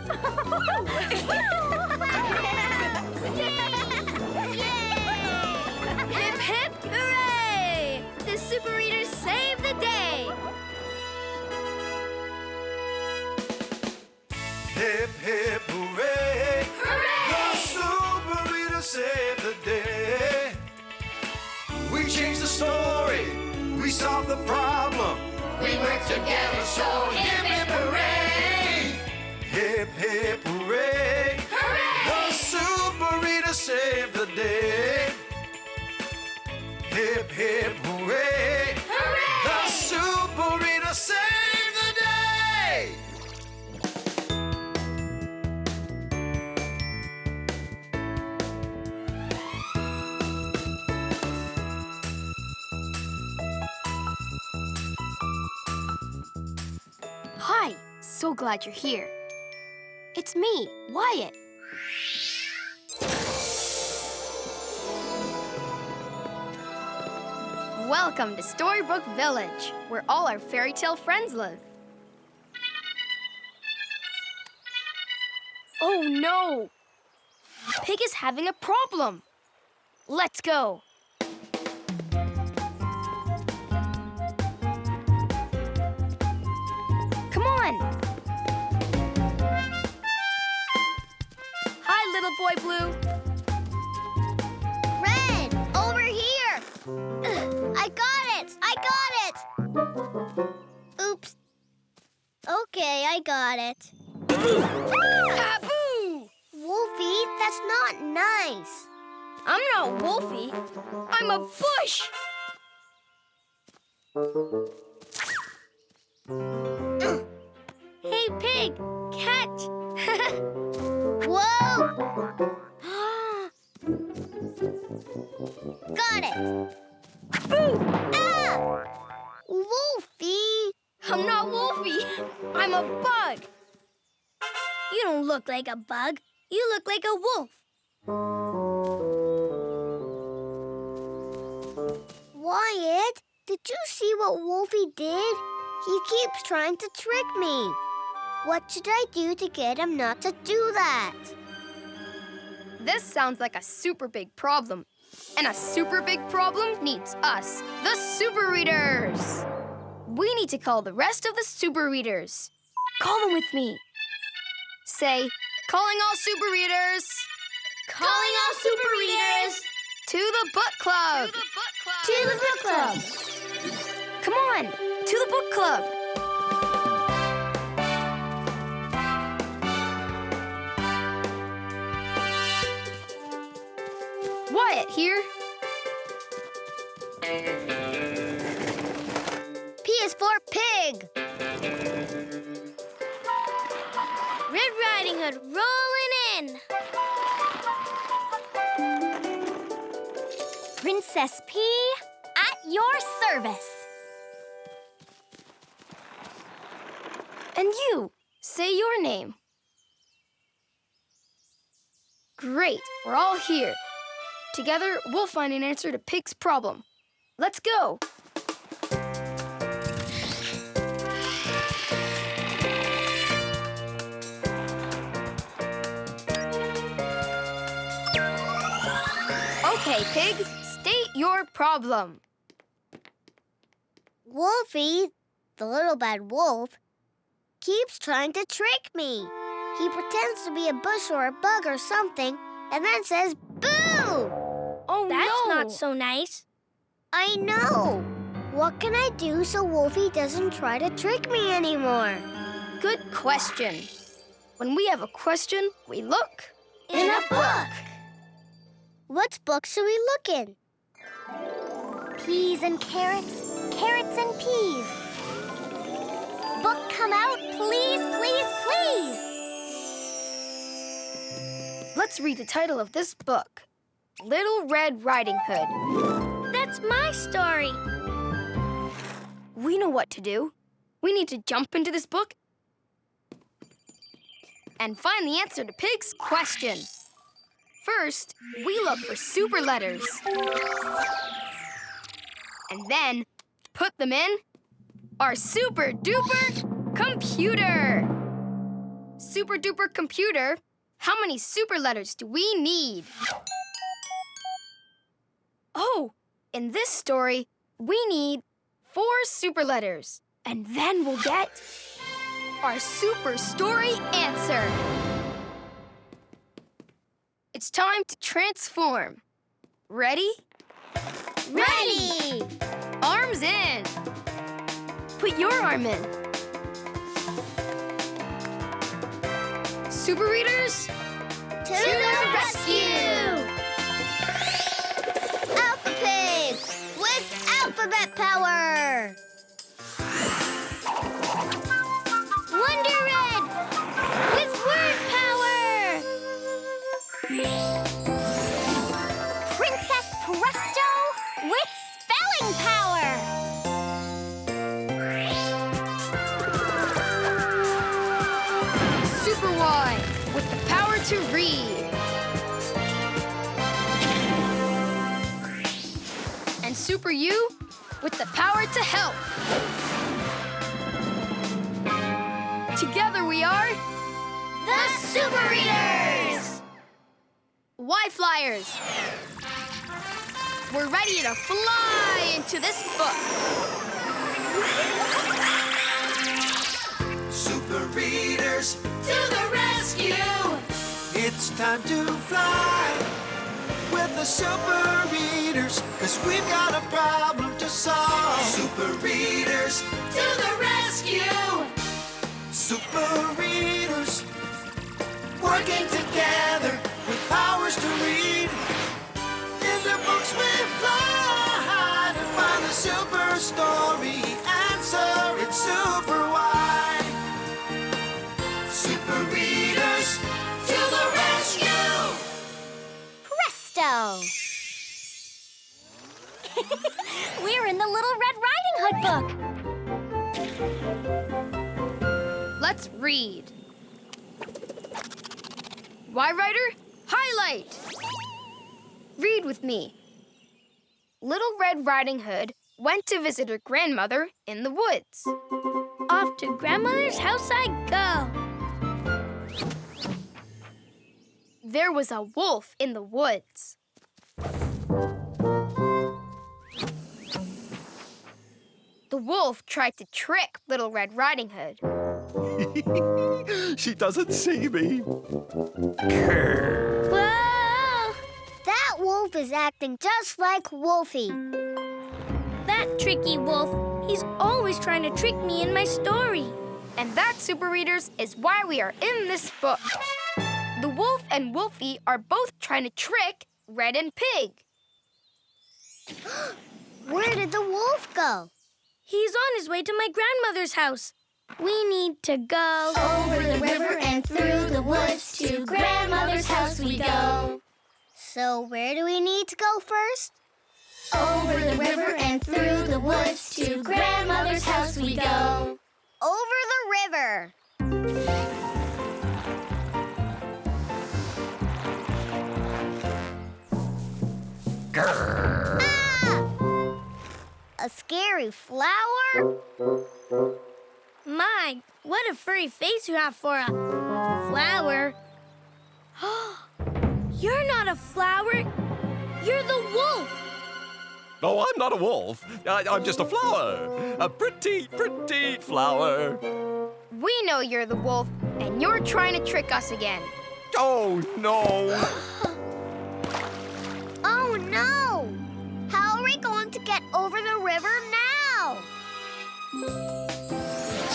Hip, hip, hooray! The Super Readers save the day! Hip, hip, hooray! Hooray! The Super Readers save the day. We changed the story. We solved the problem. We work together, so hip, hip, hooray! Hip, hip, hooray! Hooray! The Super Readers save the day. Hip, hip, hooray! Hooray! The Super Readers save the day! Hi, so glad you're here. It's me, Wyatt. Welcome to Storybook Village, where all our fairy tale friends live. Oh no! Pig is having a problem. Let's go. Come on. Hi, little boy Blue. Red, over here. I got it. Oops. Okay, I got it. Taboo! Wolfie, that's not nice. I'm not Wolfie. I'm a bush. Hey, Pig, catch. Whoa! Got it. Boo! Ah! Wolfie! I'm not Wolfie. I'm a bug. You don't look like a bug. You look like a wolf. Wyatt, did you see what Wolfie did? He keeps trying to trick me. What should I do to get him not to do that? This sounds like a super big problem. And a super big problem needs us, the Super Readers. We need to call the rest of the Super Readers. Call them with me. Say, calling all Super Readers. Calling all Super Readers. To the book club. To the book club. Come on, to the book club. Wyatt here. P is for pig. Red Riding Hood rolling in. Princess P, at your service. And you, say your name. Great, we're all here. Together, we'll find an answer to Pig's problem. Let's go. Okay, Pig, state your problem. Wolfie, the little bad wolf, keeps trying to trick me. He pretends to be a bush or a bug or something, and then says, boo! Oh, That's no. not so nice. I know. What can I do so Wolfie doesn't try to trick me anymore? Good question. When we have a question, we look In a book. What book should we look in? Peas and carrots, carrots and peas. Book come out, please, please, please. Let's read the title of this book. Little Red Riding Hood. That's my story. We know what to do. We need to jump into this book and find the answer to Pig's question. First, we look for super letters. And then put them in our super duper computer. Super duper computer, how many super letters do we need? Oh, in this story, we need 4 super letters. And then we'll get our super story answer. It's time to transform. Ready? Ready! Arms in. Put your arm in. Super readers, To the rescue! Alpha Pig with alphabet power! Wonder Red with word power! Princess Presto with spelling power. SuperWhy with the power to read. And Super U with the power to help. Together we are The Super Readers! Y Flyers. We're ready to fly into this book. Super readers, To the rescue! it's time to fly with the super readers, 'cause we've got a problem to solve. Super readers, To the rescue! super readers, working together with powers to read. In the books we fly to find the super story answer. It's SuperWhy. Super readers, to the rescue! Presto! We're in the Little Red Riding Hood book. Let's read. Y Rider, highlight. Read with me. Little Red Riding Hood went to visit her grandmother in the woods. Off to grandmother's house I go. There was a wolf in the woods. The wolf tried to trick Little Red Riding Hood. She doesn't see me. Whoa! That wolf is acting just like Wolfie. That tricky wolf, he's always trying to trick me in my story. And that, Super Readers, is why we are in this book. The wolf and Wolfie are both trying to trick Red and Pig. Where did the wolf go? He's on his way to my grandmother's house. We need to go over the river and through the woods to grandmother's house we go. So where do we need to go first? Over the river and through the woods to grandmother's house we go. Over the river. Grrr. Ah! A scary flower? My, what a furry face you have for a flower. You're not a flower. You're the wolf. Oh, I'm not a wolf. I'm just a flower. A pretty, pretty flower. We know you're the wolf, and you're trying to trick us again. Oh, no. Oh, no! How are we going to get over the river now?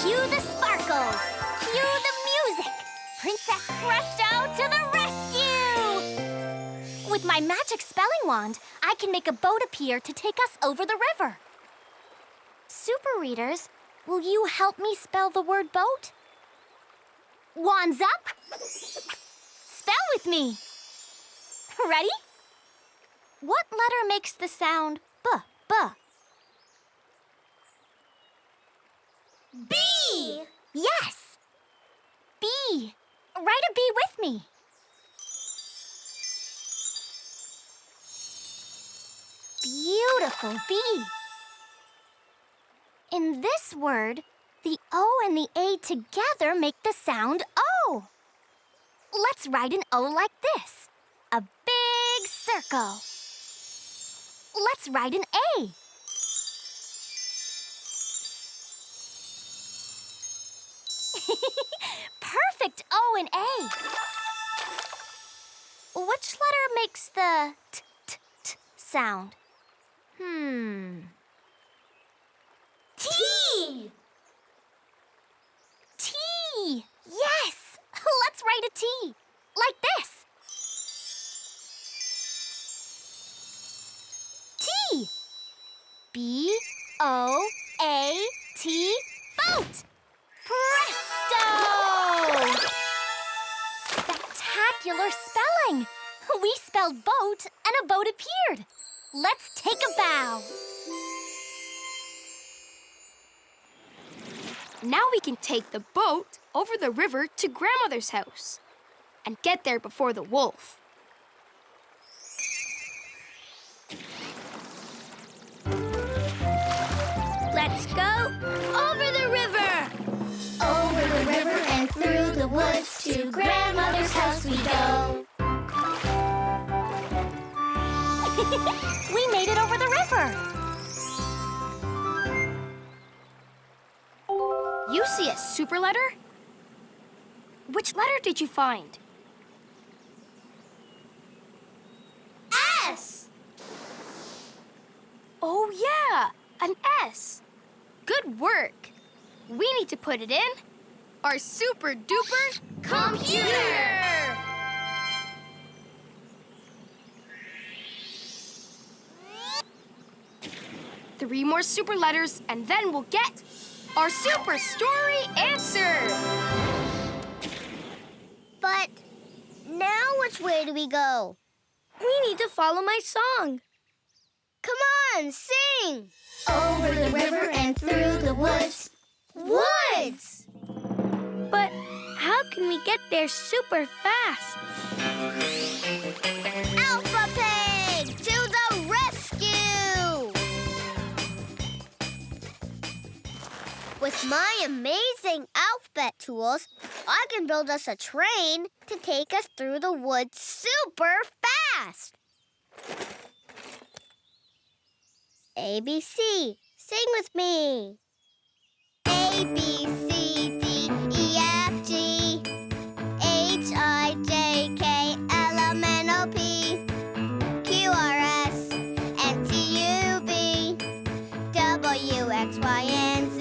Cue the sparkles. Cue the music. Princess Presto to the rescue! With my magic spelling wand, I can make a boat appear to take us over the river. Super Readers, will you help me spell the word boat? Wands up. Spell with me. Ready? What letter makes the sound B, B? B! Yes! B. Write a B with me. Beautiful B. In this word, the O and the A together make the sound O. Let's write an O like this. A big circle. Let's write an A. Perfect O and A. Which letter makes the t, t, t sound? T! T! Yes! Let's write a T. Like this. T! B-O-A-T, boat! Presto! Spectacular spelling! We spelled boat and a boat appeared. Let's take a bow. Now we can take the boat over the river to Grandmother's house and get there before the wolf. Let's go over the river. Over the river and through the woods to Grandmother's house we go. We made it over the river. You see a super letter? Which letter did you find? S! Oh, yeah, an S. Good work. We need to put it in our super duper computer. 3 more super letters, and then we'll get our super story answer. But now which way do we go? We need to follow my song. Come on, sing! Over the river and through the woods. Woods! But how can we get there super fast? Alpha Pig, to the rescue! With my amazing alphabet tools, I can build us a train to take us through the woods super fast. A, B, C. Sing with me. A, B, C, D, E, F, G, H, I, J, K, L, M, N, O, P, Q, R, S, and T, U, V, W, X, Y, and Z.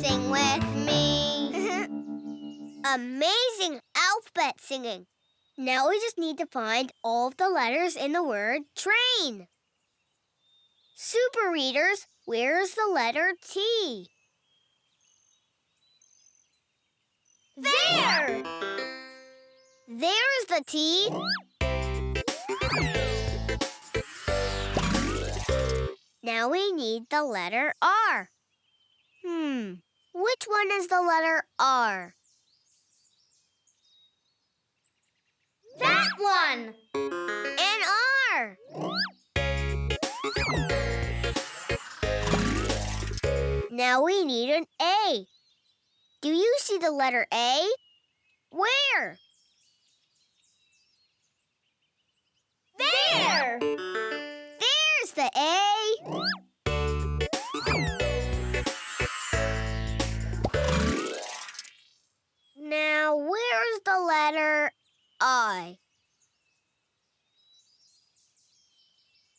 Sing with me. Amazing alphabet singing. Now we just need to find all of the letters in the word train. Super readers, where's the letter T? There! There's the T. Now we need the letter R. Which one is the letter R? That one! An R! Now we need an A. Do you see the letter A? Where? There! There's the A. Now where's the letter I?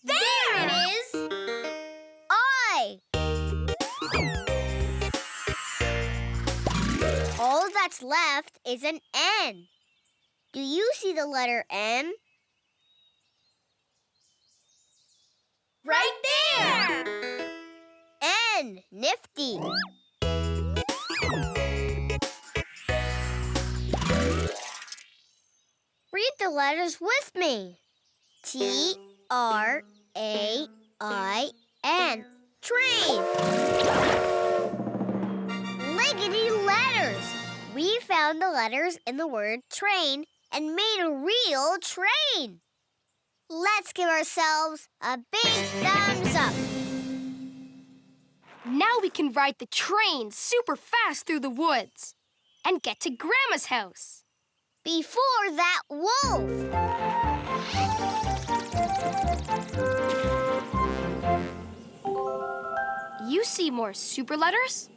There it is! I! All that's left is an N. Do you see the letter N? Right there! N, nifty. Read the letters with me. T-R-A-I-N. Train. Lickety letters. We found the letters in the word train and made a real train. Let's give ourselves a big thumbs up. Now we can ride the train super fast through the woods and get to Grandma's house. Before that wolf. You see more super letters?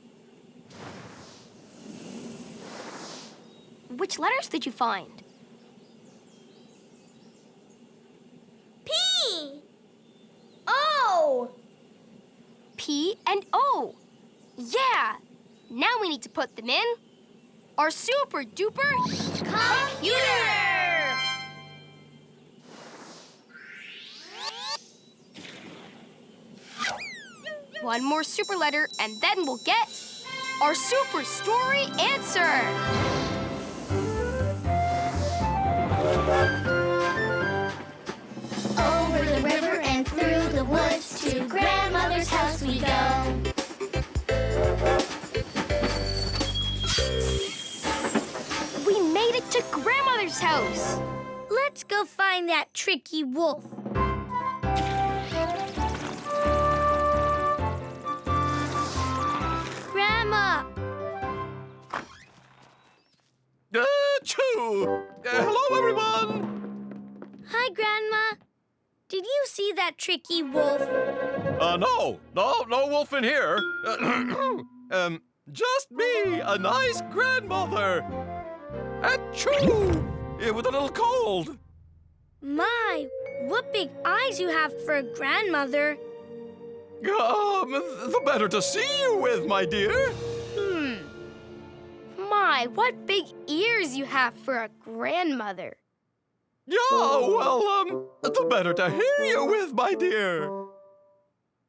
Which letters did you find? P. O. P and O. Yeah! Now we need to put them in our super duper computer! One more super letter and then we'll get our super story answer. Over the river and through the woods to grandmother's house we go. We made it to grandmother's house. Let's go find that tricky wolf. Grandma! Achoo! Hello, everyone! Hi, Grandma. Did you see that tricky wolf? No wolf in here. Just me, a nice grandmother. Achoo! With a little cold. My, what big eyes you have for a grandmother. The better to see you with, my dear. My, what big ears you have for a grandmother. Yeah, well, the better to hear you with, my dear.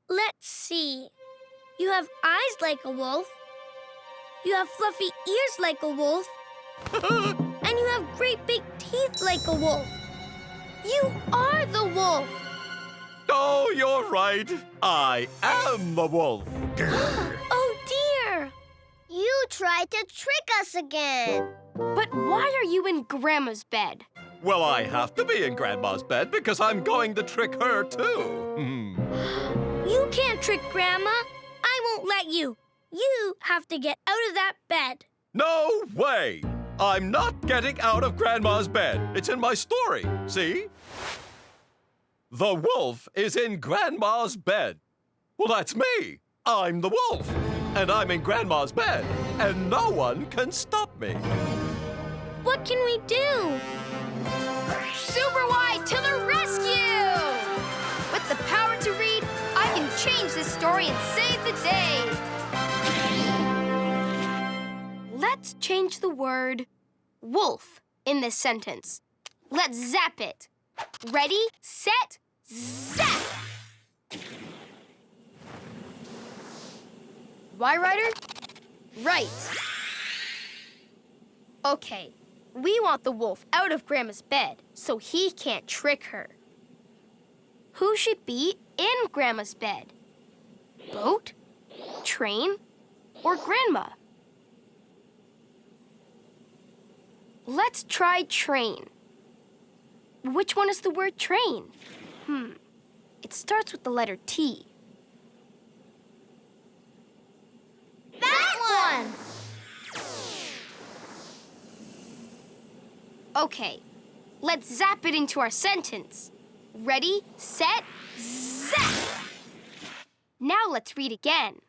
Let's see. You have eyes like a wolf. You have fluffy ears like a wolf. And you have great big teeth like a wolf. You are the wolf. Oh, you're right. I am the wolf. Oh, dear. You tried to trick us again. But why are you in Grandma's bed? Well, I have to be in Grandma's bed because I'm going to trick her, too. You can't trick Grandma. I won't let you. You have to get out of that bed. No way! I'm not getting out of Grandma's bed. It's in my story, see? The wolf is in Grandma's bed. Well, that's me. I'm the wolf. And I'm in Grandma's bed. And no one can stop me. What can we do? SuperWhy to the rescue! With the power to read, I can change this story and save the day. Let's change the word wolf in this sentence. Let's zap it. Ready, set, zap! Why, Ryder? Right. Okay, we want the wolf out of Grandma's bed so he can't trick her. Who should be in Grandma's bed? Boat, train, or Grandma? Let's try train. Which one is the word train? It starts with the letter T. That one! Okay, let's zap it into our sentence. Ready, set, zap! Now let's read again.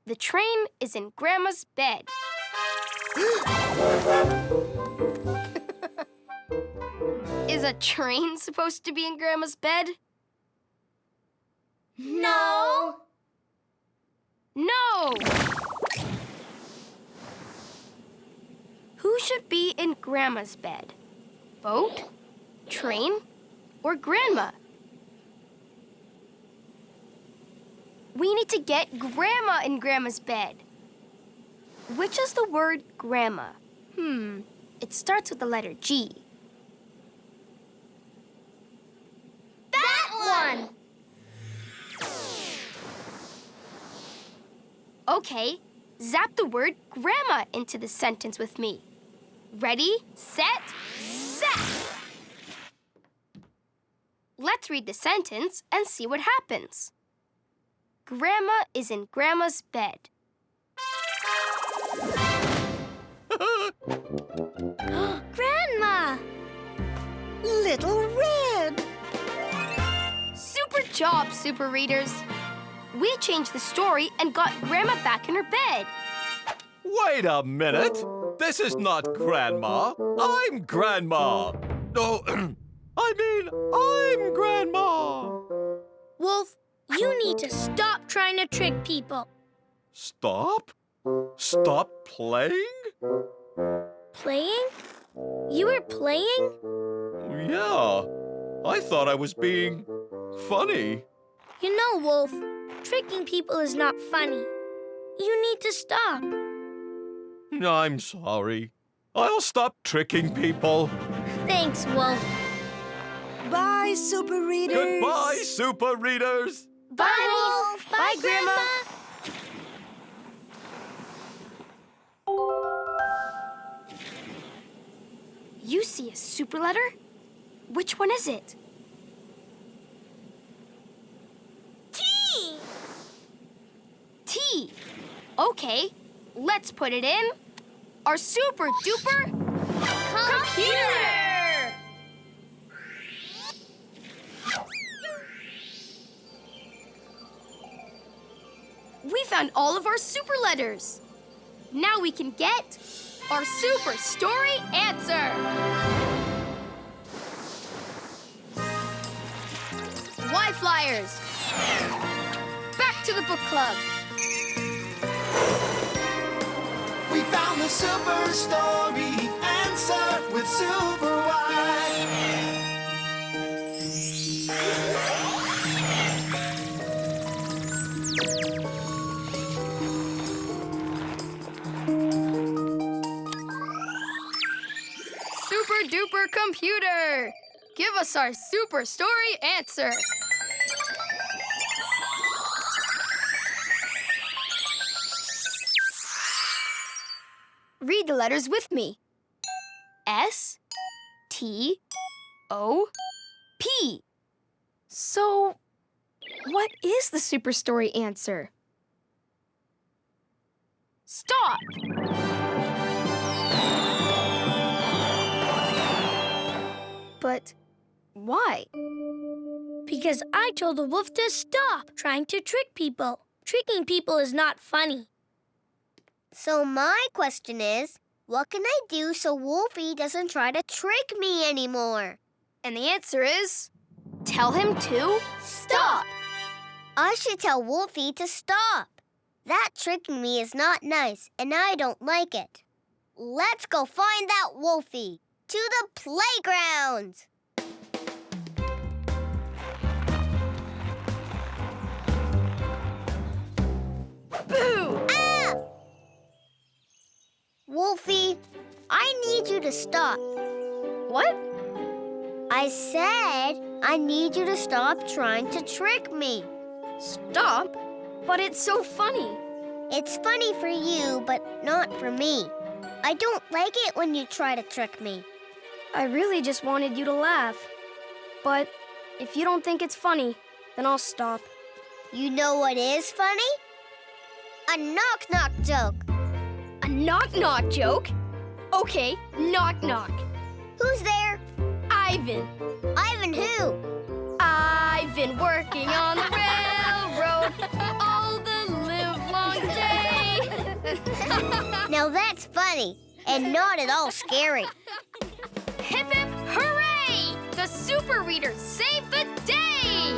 The train is in Grandma's bed. Is a train supposed to be in Grandma's bed? No. No! Who should be in Grandma's bed? Boat, train, or Grandma? We need to get Grandma in Grandma's bed. Which is the word Grandma? It starts with the letter G. Okay, zap the word grandma into the sentence with me. Ready, set, zap! Let's read the sentence and see what happens. Grandma is in Grandma's bed. Grandma! Little Red. Super job, Super Readers. We changed the story and got Grandma back in her bed. Wait a minute. This is not Grandma. I'm Grandma. No, I'm Grandma. Wolf, you need to stop trying to trick people. Stop? Stop playing? Playing? You were playing? Yeah. I thought I was being funny. You know, Wolf, tricking people is not funny. You need to stop. I'm sorry. I'll stop tricking people. Thanks, Wolf. Bye, Super Readers. Goodbye, Super Readers. Bye, Wolf. Bye, Grandma. You see a super letter? Which one is it? T! T. Okay, let's put it in our super duper computer! We found all of our super letters. Now we can get our super story answer. Why Flyers? Back to the book club. We found the super story answer with SuperWhy. Super duper computer, give us our super story answer. Read the letters with me. S, T, O, P. So, what is the super story answer? Stop! But why? Because I told the wolf to stop trying to trick people. Tricking people is not funny. So my question is, what can I do so Wolfie doesn't try to trick me anymore? And the answer is, tell him to stop. I should tell Wolfie to stop. That tricking me is not nice, and I don't like it. Let's go find that Wolfie. To the playground! Boo! Ah! Wolfie, I need you to stop. What? I said I need you to stop trying to trick me. Stop? But it's so funny. It's funny for you, but not for me. I don't like it when you try to trick me. I really just wanted you to laugh. But if you don't think it's funny, then I'll stop. You know what is funny? A knock-knock joke. A knock-knock joke? Okay, knock-knock. Who's there? Ivan. Ivan who? I've been working on the railroad all the livelong day. Now that's funny and not at all scary. Hip hip hooray! The Super Readers saved the day!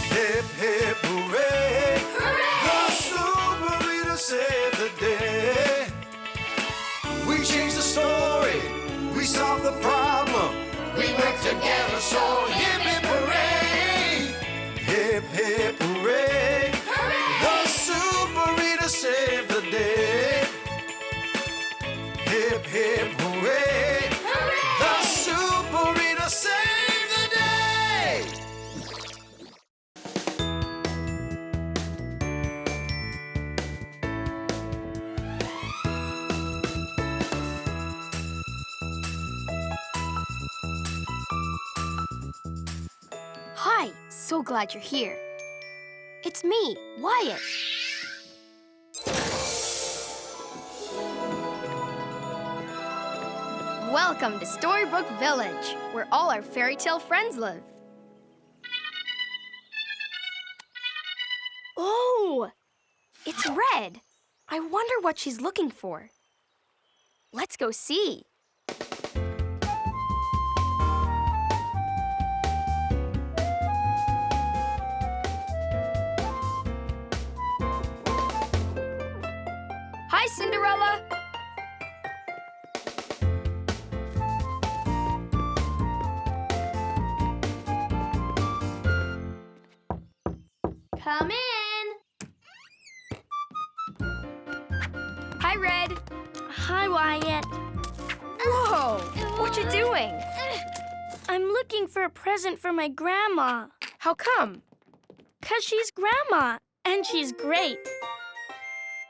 Hip, hip, hooray! Hooray! The Super Readers saved the day. We changed the story. We solved the problem. We worked together, so hip, hip, hooray! Hip, hip, hooray! The Super Readers saved the day. Hip, hip, hooray! The Super Readers saved the day! Hi, so glad you're here. It's me, Wyatt. Welcome to Storybook Village, where all our fairy tale friends live. Oh, it's Red. I wonder what she's looking for. Let's go see. Hi, Cinderella. Come in. Hi, Red. Hi, Wyatt. Whoa, what you doing? I'm looking for a present for my grandma. How come? 'Cause she's grandma, and she's great.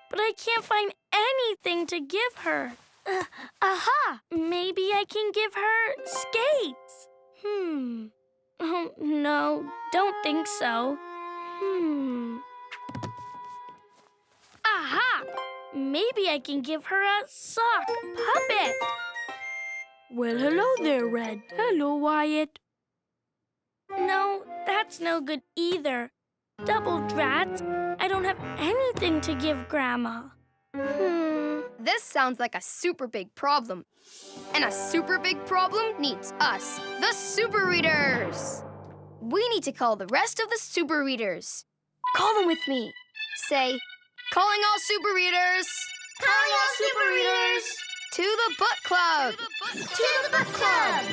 But I can't find anything to give her. Aha! Maybe I can give her skates. Oh, no, don't think so. Aha! Maybe I can give her a sock puppet. Well, hello there, Red. Hello, Wyatt. No, that's no good either. Double drats, I don't have anything to give Grandma. This sounds like a super big problem. And a super big problem needs us, the Super Readers. We need to call the rest of the Super Readers. Call them with me. Say, calling all Super Readers. Calling all Super Readers. To the book club. To the book club.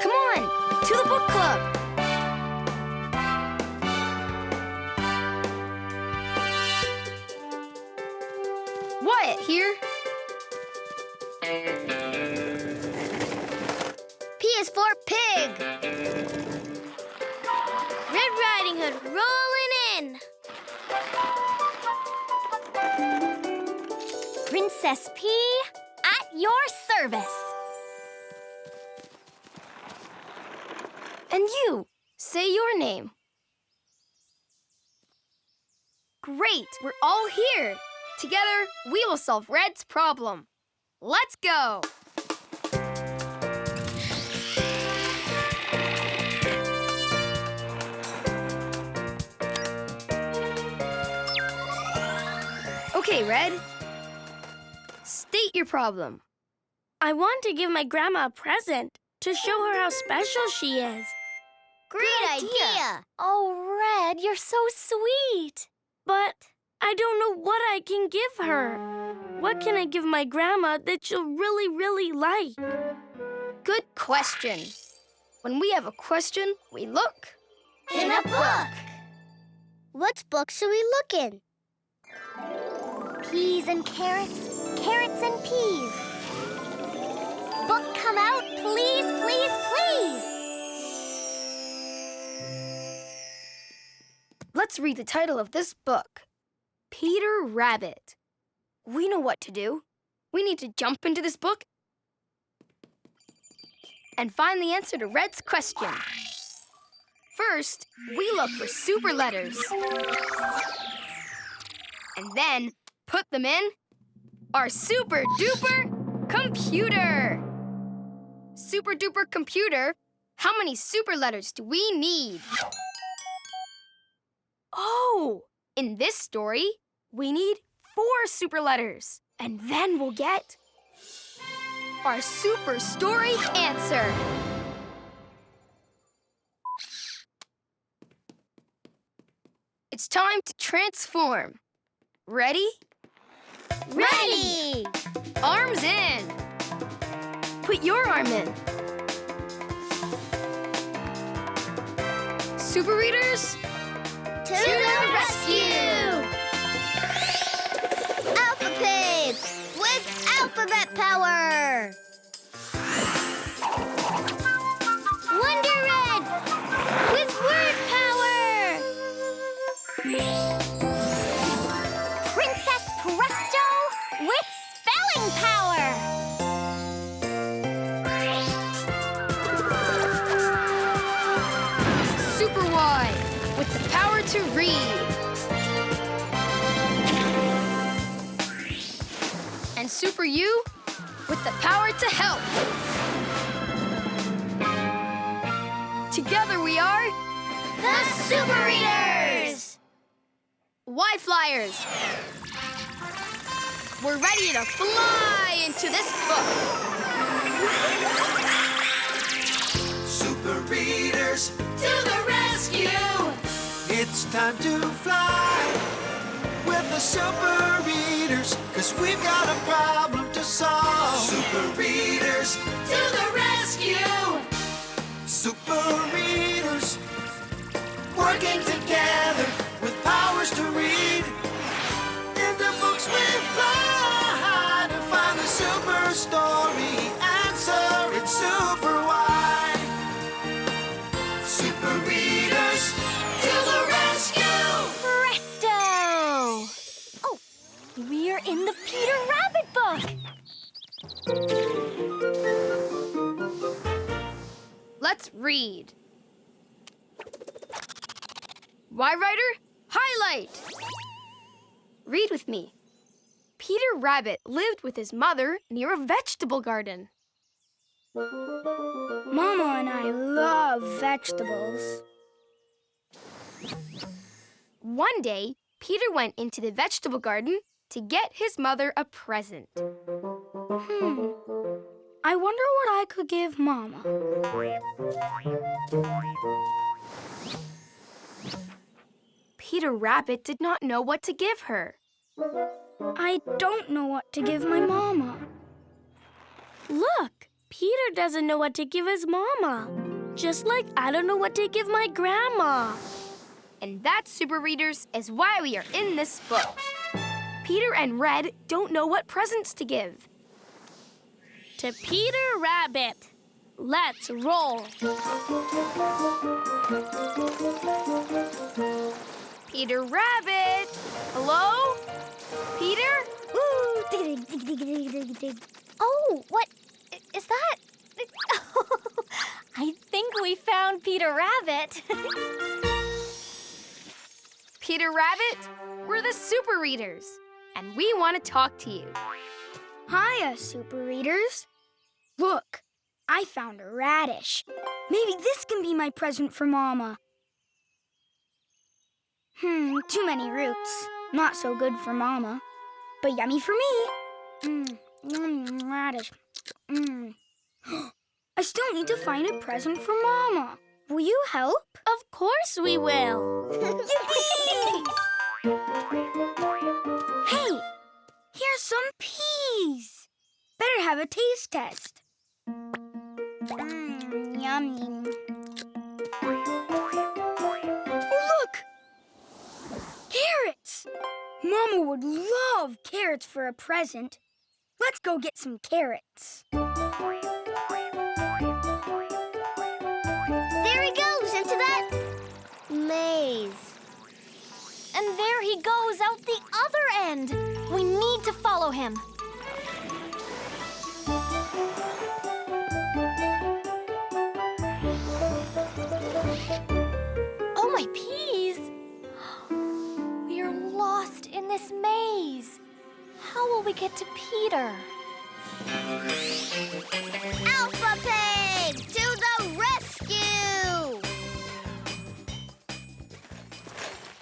Come on, to the book club. Wyatt here. P is for pig. Red Riding Hood rolling in. Princess P, at your service. And you, say your name. Great, we're all here. Together, we will solve Red's problem. Let's go! Okay, Red. State your problem. I want to give my grandma a present to show her how special she is. Great idea. Oh, Red, you're so sweet. But I don't know what I can give her. What can I give my grandma that she'll really, really like? Good question. When we have a question, we look. In a book. What book should we look in? Peas and carrots, carrots and peas. Book come out, please, please, please. Let's read the title of this book. Peter Rabbit. We know what to do. We need to jump into this book and find the answer to Red's question. First, we look for super letters. And then put them in our super duper computer. Super duper computer, how many super letters do we need? Oh, in this story, we need 4 super letters. And then we'll get our super story answer. It's time to transform. Ready? Ready! Arms in. Put your arm in. Super Readers, To the rescue! Alpha Pig with alphabet power! Wonder Red with word power! Princess Presto with spelling power. to read. And Super You with the power to help. Together we are The Super Readers! Why Flyers. We're ready to fly into this book. Super Readers, To the rescue! it's time to fly with the Super Readers, 'cause we've got a problem to solve. Super Readers, To the rescue! Super Readers, working together with powers to read. In the books we fly to find the super story answer. It's SuperWhy. Super Readers, To the rescue! Presto! Oh, we're in the Peter Rabbit book. Let's read. Why Writer? Highlight! Read with me. Peter Rabbit lived with his mother near a vegetable garden. Mama and I love vegetables. One day, Peter went into the vegetable garden to get his mother a present. I wonder what I could give Mama. Peter Rabbit did not know what to give her. I don't know what to give my Mama. Look, Peter doesn't know what to give his Mama. Just like I don't know what to give my Grandma. And that, Super Readers, is why we are in this book. Peter and Red don't know what presents to give. To Peter Rabbit, let's roll. Peter Rabbit! Hello? Peter? Oh, what is that? I think we found Peter Rabbit. Peter Rabbit, we're the Super Readers, and we want to talk to you. Hiya, Super Readers. Look, I found a radish. Maybe this can be my present for Mama. Too many roots. Not so good for Mama, but yummy for me. Radish. I still need to find a present for Mama. Will you help? Of course we will. Yippee! Hey, here's some peas. Better have a taste test. Yummy. Oh, look! Carrots! Mama would love carrots for a present. Let's go get some carrots. There he goes into that maze. And there he goes out the other end. We need to follow him. Oh, my peas! We are lost in this maze. How will we get to Peter? Alpha Pig, to the rescue!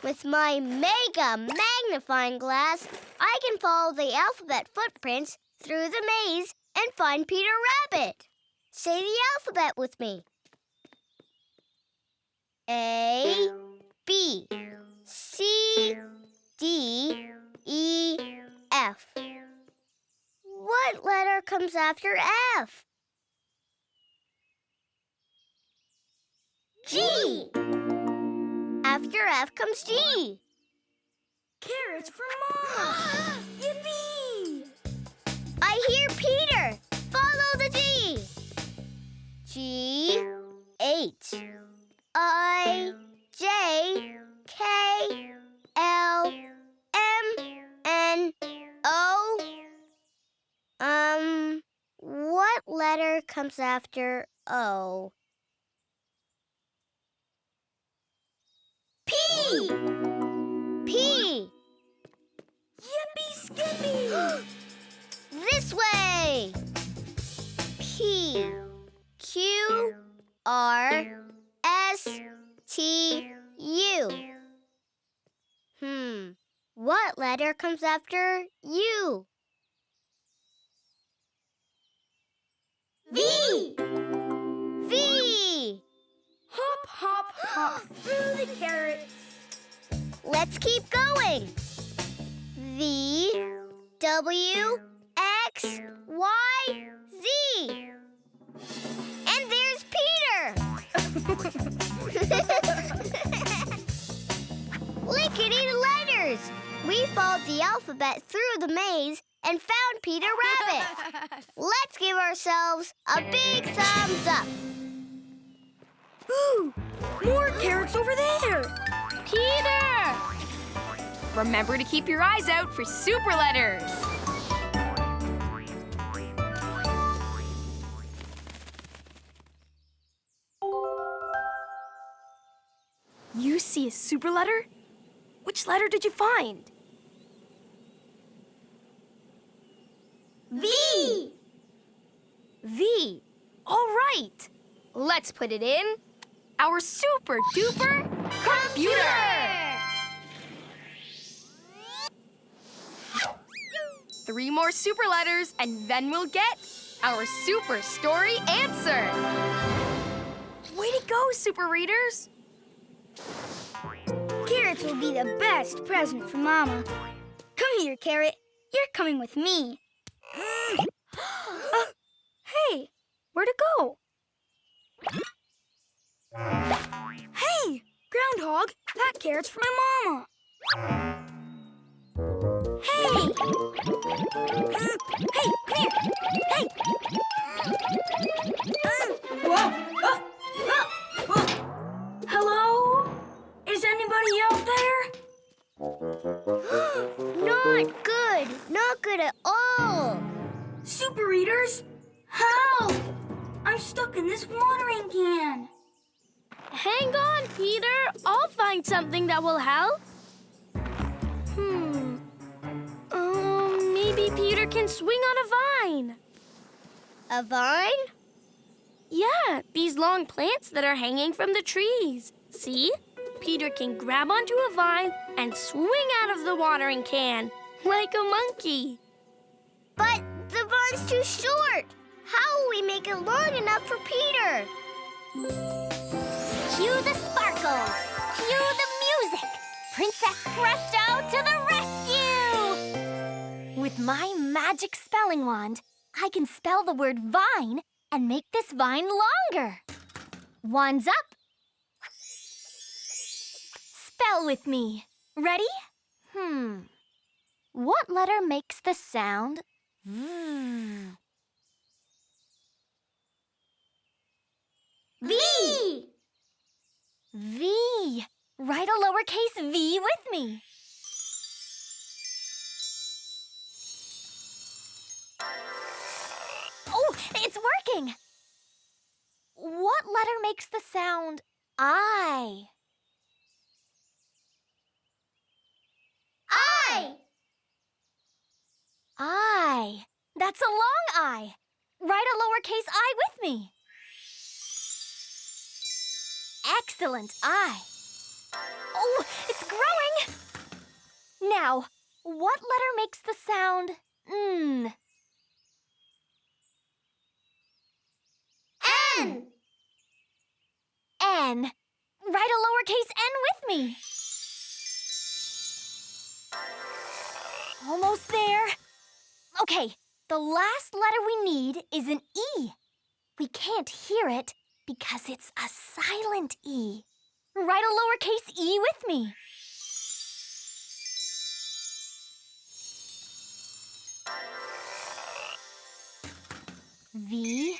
With my mega magnifying glass, I can follow the alphabet footprints through the maze and find Peter Rabbit. Say the alphabet with me. A, B, C, D, E, F. What letter comes after F? G. After F comes G. Carrots for Mama! Yippee! I hear Peter. Follow the G. G, H, I, J, K, L, M, N, O. What letter comes after O? P. P. Yippee skippy! This way. P. Q. R. S. T. U. What letter comes after U? V! V. Hop, hop, hop through the carrots. Let's keep going. V. W. X. Y. Z. And there's Peter. Lickety letters. We followed the alphabet through the maze and found Peter Rabbit. Let's give ourselves a big thumbs up. Ooh, more carrots over there. Peter! Remember to keep your eyes out for super letters. You see a super letter? Which letter did you find? V! V. All right. Let's put it in our super duper computer. 3 more super letters and then we'll get our super story answer. Way to go, super readers. Carrots will be the best present for Mama. Come here, Carrot. You're coming with me. Hey, where'd it go? Hey, Groundhog, that carrot's for my Mama. Hey! Hey, come here! Hey! Whoa! Hello? Is anybody out there? Not good. Not good at all. Super Readers, help! I'm stuck in this watering can. Hang on, Peter. I'll find something that will help. Maybe Peter can swing on a vine. A vine? Yeah, these long plants that are hanging from the trees. See? Peter can grab onto a vine and swing out of the watering can like a monkey. But the vine's too short. How will we make it long enough for Peter? Cue the sparkles! Cue the music! Princess Presto to the rescue! With my magic spelling wand, I can spell the word vine and make this vine longer. Wand's up. Spell with me. Ready? What letter makes the sound V? V! V. Write a lowercase v with me. Oh, it's working. What letter makes the sound I? I. That's a long I. Write a lowercase I with me. Excellent I. Oh, it's growing. Now, what letter makes the sound N? N! N. Write a lowercase n with me. Almost there. Okay, the last letter we need is an E. We can't hear it because it's a silent E. Write a lowercase e with me. V-I-N-E,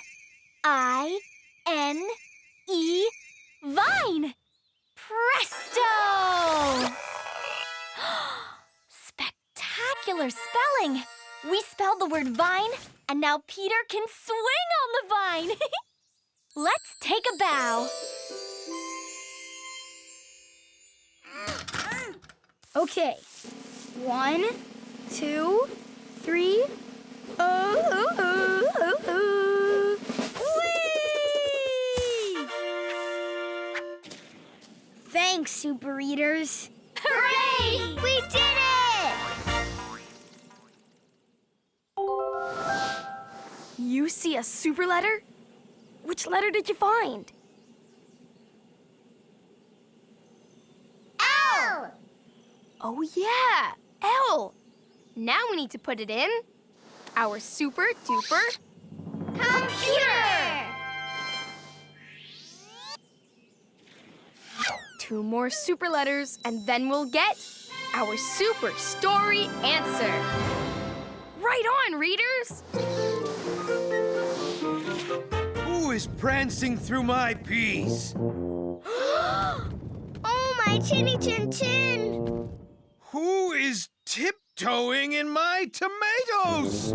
vine. Presto! Spectacular spelling. We spelled the word vine, and now Peter can swing on the vine. Let's take a bow. Okay. 1, 2, 3. Whee! Thanks, Super Readers. Hooray! We did it! You see a super letter? Which letter did you find? L! Oh, yeah, L. Now we need to put it in our super duper Computer! 2 more super letters, and then we'll get our super story answer. Right on, readers! Who is prancing through my peas? Oh, my chinny chin chin! Who is tiptoeing in my tomatoes?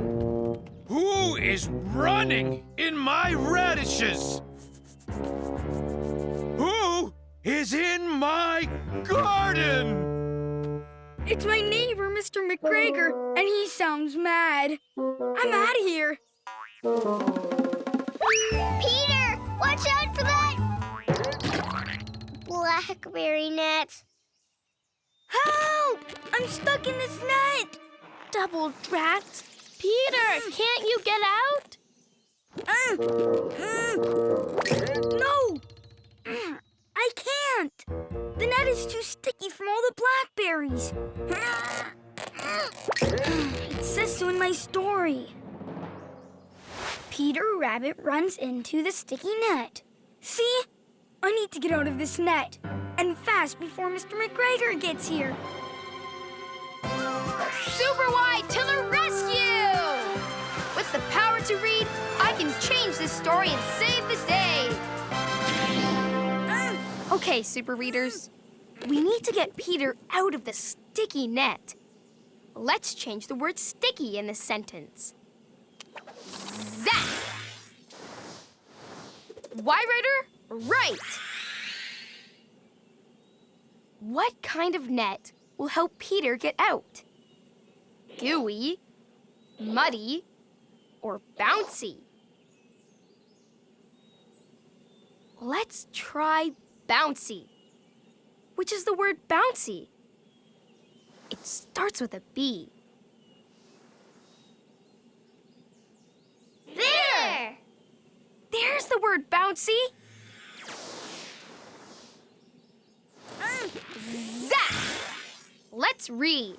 Who is running in my radishes? Who is in my garden? It's my neighbor, Mr. McGregor, and he sounds mad. I'm out of here. Peter, watch out for that blackberry net. Help! I'm stuck in this net. Double trapped. Peter, can't you get out? No! I can't. The net is too sticky from all the blackberries. It says so in my story. Peter Rabbit runs into the sticky net. See? I need to get out of this net. And fast before Mr. McGregor gets here. SuperWhy to the rescue! With the power to read, I can change this story and save the day. Okay, super readers. We need to get Peter out of the sticky net. Let's change the word sticky in this sentence. Zap! Why, Writer? Right! What kind of net will help Peter get out? Gooey, muddy, or bouncy? Let's try bouncy. Which is the word bouncy? It starts with a B. There! There's the word bouncy. Zap! Let's read.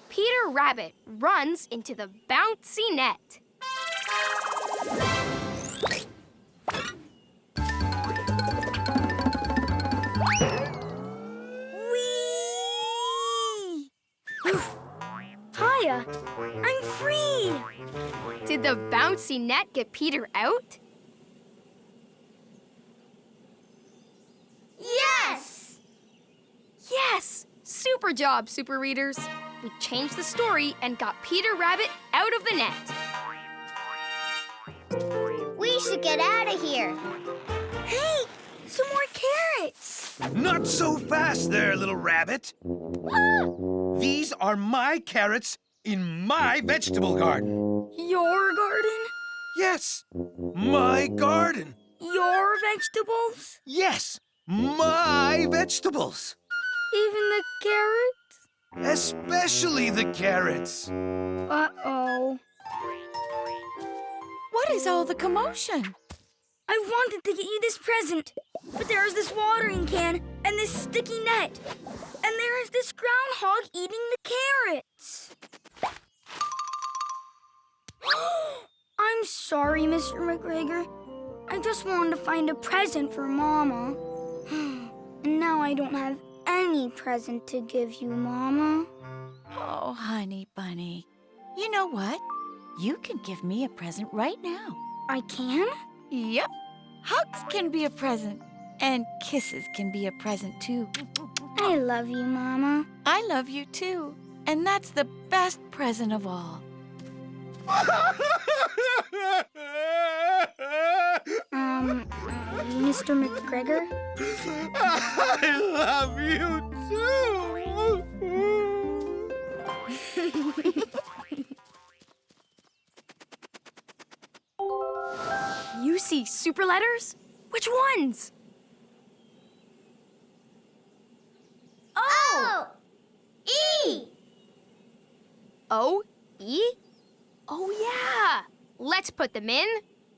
Peter Rabbit runs into the bouncy net. Whee! Hiya! I'm free! Did the bouncy net get Peter out? Yes! Yes! Super job, super readers. We changed the story and got Peter Rabbit out of the net. We should get out of here. Hey, some more carrots. Not so fast there, little rabbit. These are my carrots in my vegetable garden. Your garden? Yes, my garden. Your vegetables? Yes, my vegetables. Even the carrots? Especially the carrots. Uh-oh. What is all the commotion? I wanted to get you this present, but there's this watering can and this sticky net. And there's this groundhog eating the carrots. I'm sorry, Mr. McGregor. I just wanted to find a present for Mama. And now I don't have any present to give you, Mama. Oh, honey bunny. You know what? You can give me a present right now. I can? Yep. Hugs can be a present. And kisses can be a present, too. I love you, Mama. I love you, too. And that's the best present of all. Mr. McGregor? I love you too. you see super letters? Which ones? O! E! O, E? Oh, yeah. Let's put them in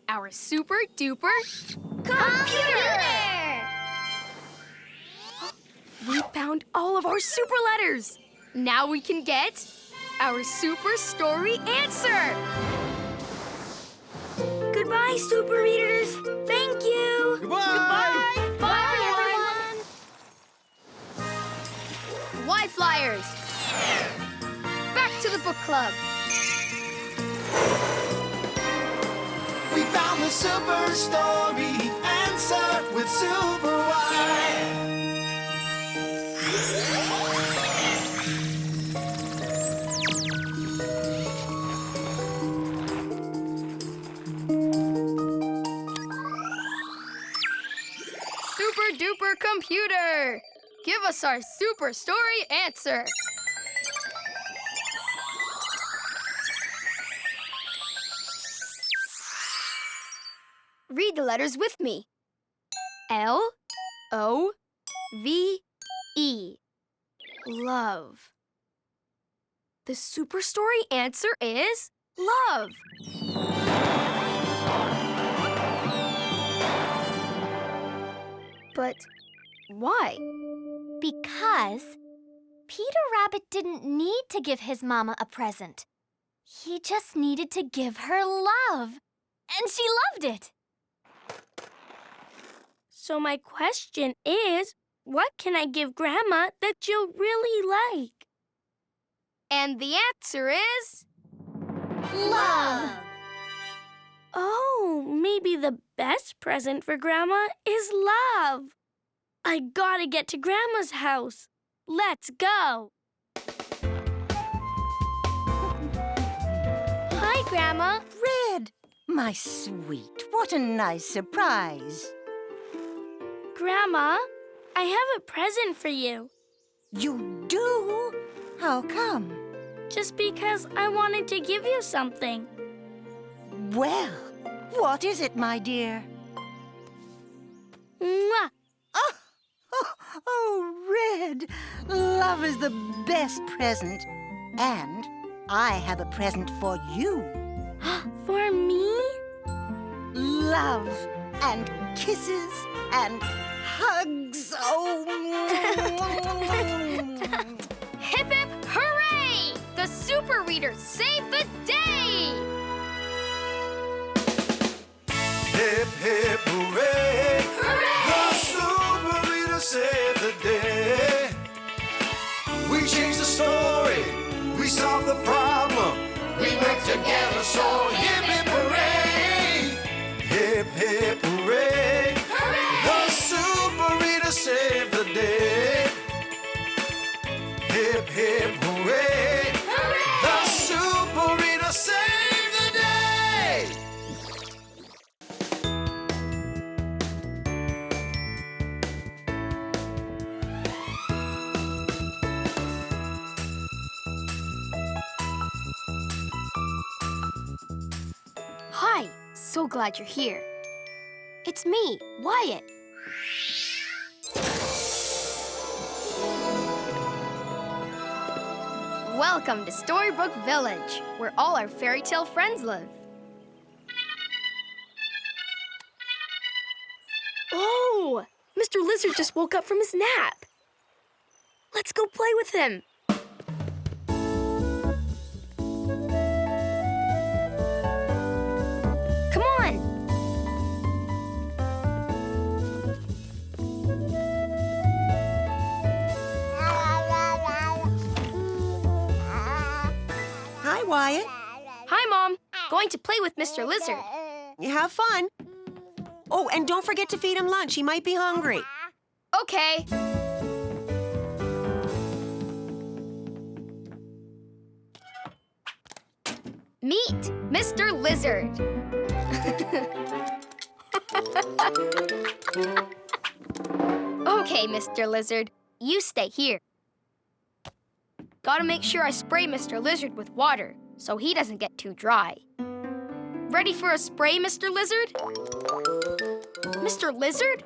our super duper computer! We found all of our super letters. Now we can get our super story answer. Goodbye, super readers. Thank you. Goodbye. Bye, everyone. Why Flyers? Back to the book club. We found the super story answer with SuperWhy. Super duper computer. Give us our super story answer. Read the letters with me. L-O-V-E. Love. The super story answer is love. But why? Because Peter Rabbit didn't need to give his mama a present. He just needed to give her love. And she loved it. So my question is, what can I give Grandma that you'll really like? And the answer is... Love. Oh, maybe the best present for Grandma is love. I gotta get to Grandma's house. Let's go. Hi, Grandma. Red, my sweet, what a nice surprise. Grandma, I have a present for you. You do? How come? Just because I wanted to give you something. Well, what is it, my dear? Mwah! Oh, Red, love is the best present. And I have a present for you. For me? Love and kisses and hugs. Oh. Hip hip hooray! The super readers saved the day! Hip, hip, hooray! Hooray! The super reader saved the day. We changed the story. We solved the problem. We worked together, so hip, hip, hooray! Hip, hip, hooray! Hooray! The super reader saved the day. Hip, hip, hooray! Hooray! The super reader saved the day. Hi, so glad you're here. It's me, Wyatt. Welcome to Storybook Village, where all our fairy tale friends live. Oh, Mr. Lizard just woke up from his nap. Let's go play with him. Come on. Hi, Wyatt. Hi, Mom. Going to play with Mr. Lizard. Have fun. Oh, and don't forget to feed him lunch. He might be hungry. Okay. Meet Mr. Lizard. Okay, Mr. Lizard, you stay here. Gotta make sure I spray Mr. Lizard with water so he doesn't get too dry. Ready for a spray, Mr. Lizard? Mr. Lizard?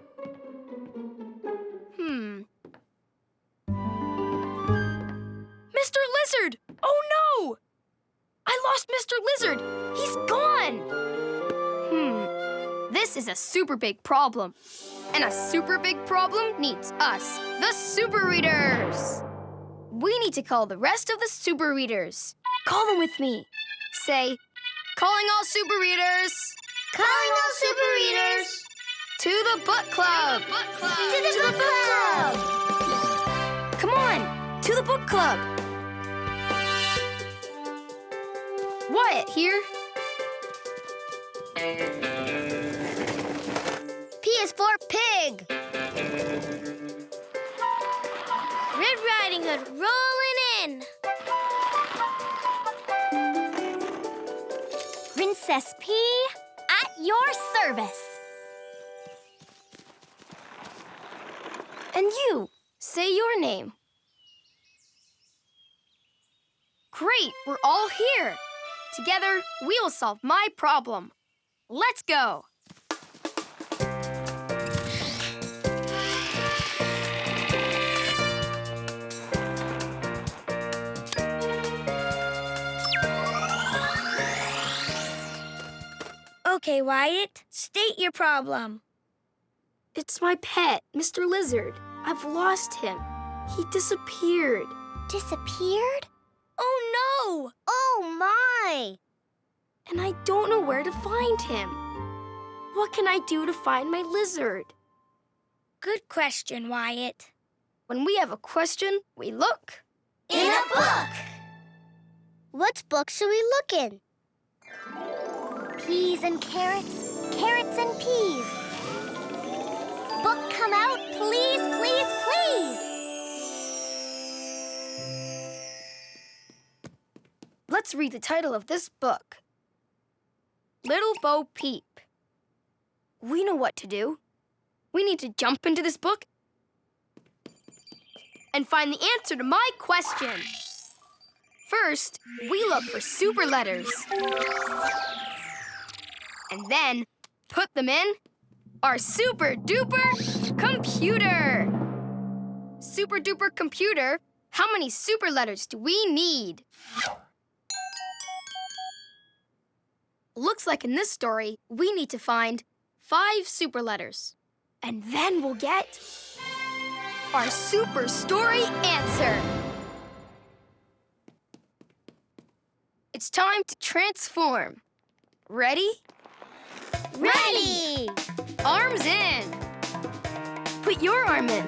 Mr. Lizard! Oh no! I lost Mr. Lizard! He's gone! This is a super big problem. And a super big problem needs us, the Super Readers! We need to call the rest of the Super Readers. Call them with me. Say, calling all Super Readers! Calling all Super Readers! To the book club! To the book club! Come on, to the book club! Wyatt here. P is for pig. Red Riding Hood rolling in. Princess P, at your service. And you, say your name. Great, we're all here. Together, we will solve my problem. Let's go. Okay, Wyatt, state your problem. It's my pet, Mr. Lizard. I've lost him. He disappeared. Disappeared? Oh, no! Oh, my! And I don't know where to find him. What can I do to find my lizard? Good question, Wyatt. When we have a question, we look in a book. What book should we look in? Peas and carrots, carrots and peas. Book come out, please, please, please. Let's read the title of this book. Little Bo Peep. We know what to do. We need to jump into this book and find the answer to my question. First, we look for super letters. And then put them in our super duper computer. Super duper computer, how many super letters do we need? Looks like in this story, we need to find 5 super letters. And then we'll get our super story answer. It's time to transform. Ready? Ready! Arms in. Put your arm in.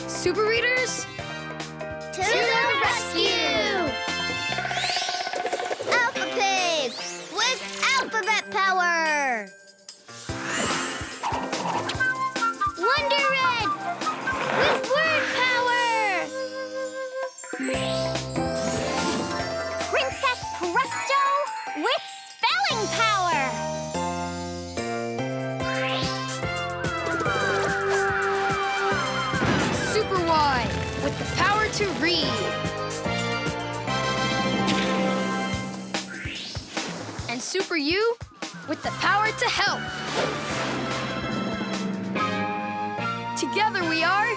Super Readers, to the rescue! Alpha Pig with alphabet power! Wonder Red with word power! Princess Presto with spelling power! SuperWhy with the power to read. And Super U with the power to help. Together we are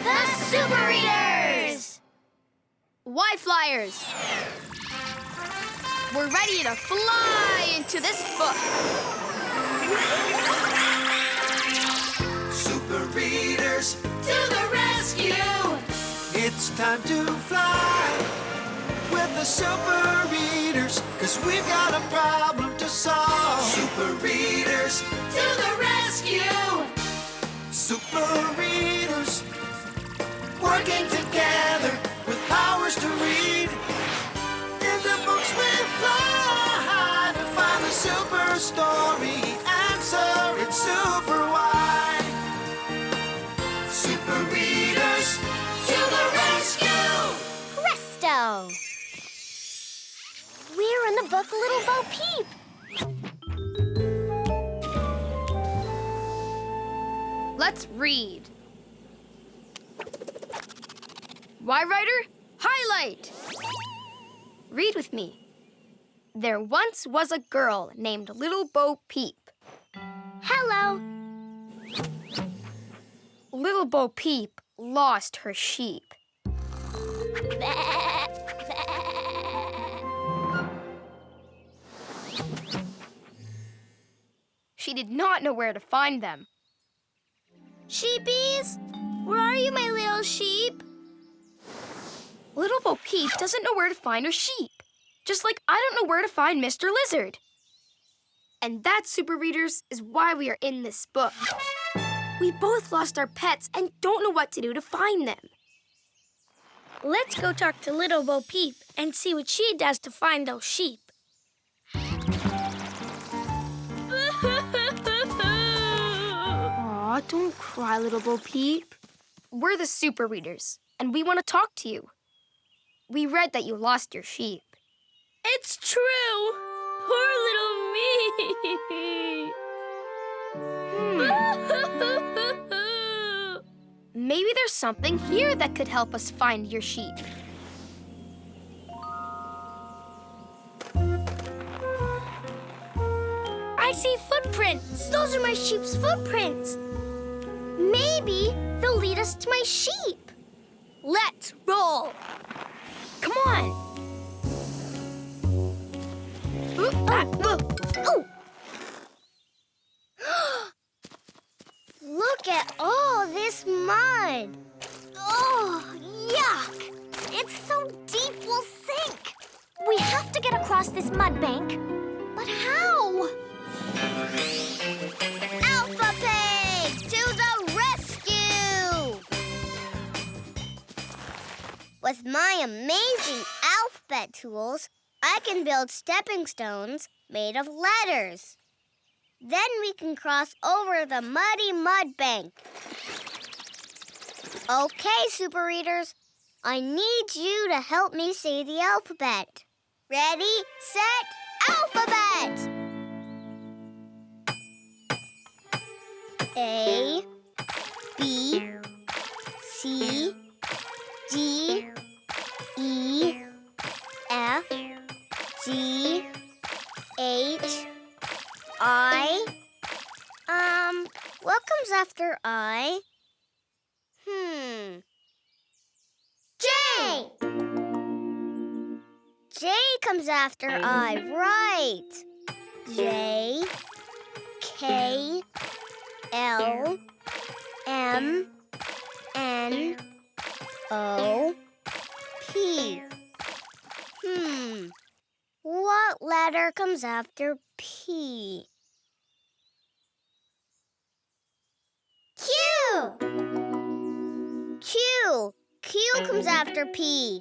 The Super Readers! Y Flyers. We're ready to fly into this book. Super Readers, To the rescue! it's time to fly with the Super Readers, 'cause we've got a problem to solve. Super Readers, To the rescue! Super Readers, working together with powers to read. In the books we fly to find the super story answer. It's SuperWhy. Super Readers, To the rescue! Presto! We're in the book Little Bo Peep. Let's read. Y Writer, highlight. Read with me. There once was a girl named little Bo Peep. Hello. Little Bo Peep lost her sheep. She did not know where to find them. Sheepies, where are you, my little sheep? Little Bo Peep doesn't know where to find her sheep, just like I don't know where to find Mr. Lizard. And that, Super Readers, is why we are in this book. We both lost our pets and don't know what to do to find them. Let's go talk to little Bo Peep and see what she does to find those sheep. Aw, don't cry, little Bo Peep. We're the Super Readers, and we want to talk to you. We read that you lost your sheep. It's true. Poor little me. Maybe there's something here that could help us find your sheep. I see footprints. Those are my sheep's footprints. Maybe they'll lead us to my sheep. Let's roll. Come on. Oh. Look at all this mud. Oh, yuck! It's so deep we'll sink. We have to get across this mud bank. But how? Alpha Pig, to the rescue! With my amazing alphabet tools, I can build stepping stones made of letters. Then we can cross over the muddy mud bank. Okay, Super Readers, I need you to help me say the alphabet. Ready, set, alphabet! A, B, C, D, E, F, G, H, I. What comes after I? J! J comes after I, right. J, K, L, M, N, O, P. What letter comes after P? Q! Q! Q comes after P.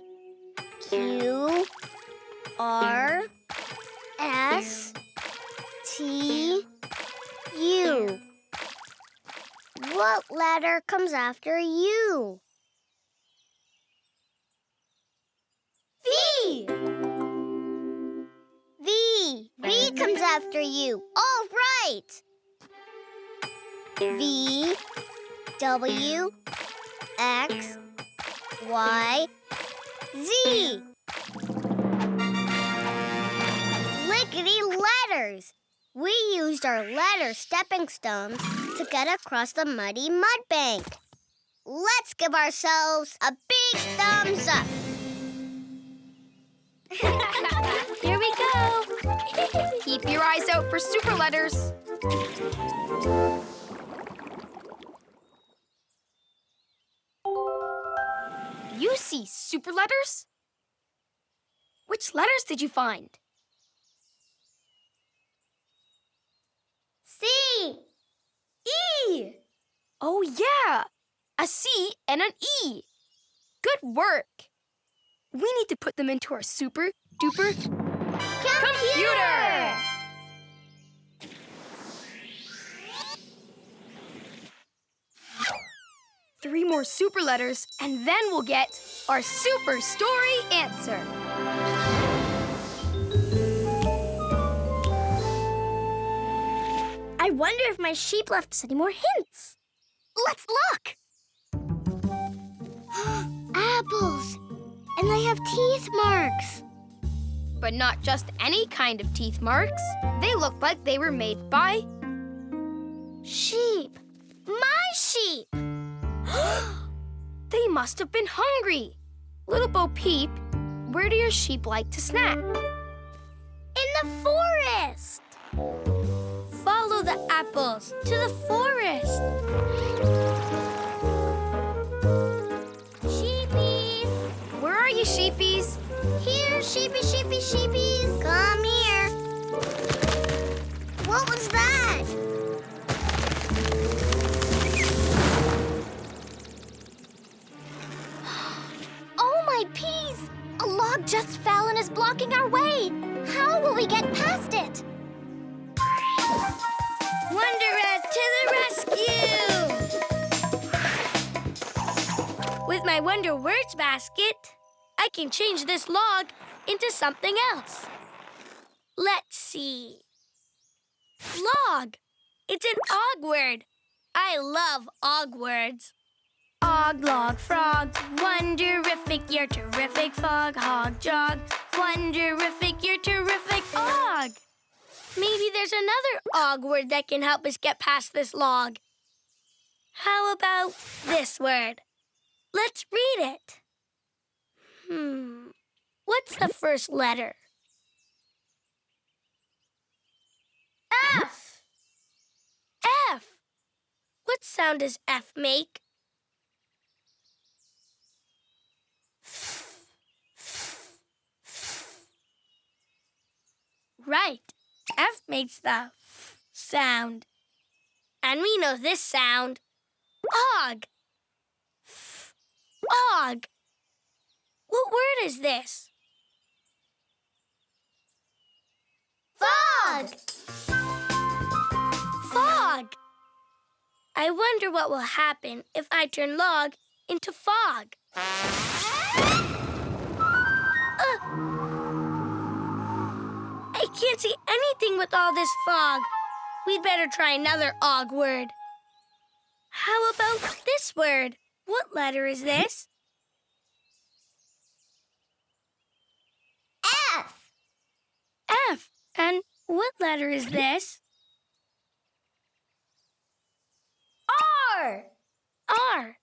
Q, R, S, T, U. What letter comes after U? V! V! V comes after U. All right! V, W, X, Y, Z. Lickety letters! We used our letter stepping stones to get across the muddy mud bank. Let's give ourselves a big thumbs up. Here we go. Keep your eyes out for super letters. You see super letters? Which letters did you find? C. E. Oh, yeah. A C and an E. Good work. We need to put them into our super duper computer. 3 more super letters, and then we'll get our super story answer. I wonder if my sheep left us any more hints. Let's look. Apples! And they have teeth marks. But not just any kind of teeth marks. They look like they were made by... sheep. My sheep. They must have been hungry. Little Bo Peep, where do your sheep like to snack? In the forest. Follow the apples to the forest. Sheepies. Where are you, sheepies? Here, sheepy, sheepy, sheepies. Come here. What was that? Oh, my peas! A log just fell and is blocking our way. How will we get past it? Wonderette to the rescue! With my Wonder Words basket, I can change this log into something else. Let's see. Log. It's an og word. I love og words. Og, log, frog, wonderific, you're terrific, fog, hog, jog, wonderific, you're terrific, og. Maybe there's another og word that can help us get past this log. How about this word? Let's read it. What's the first letter? F. F. What sound does F make? Right. F makes the f sound. And we know this sound. Og. F. Og. What word is this? Fog. Fog. I wonder what will happen if I turn log into fog. I can't see anything with all this fog. We'd better try another og word. How about this word? What letter is this? F. F. And what letter is this? R. R.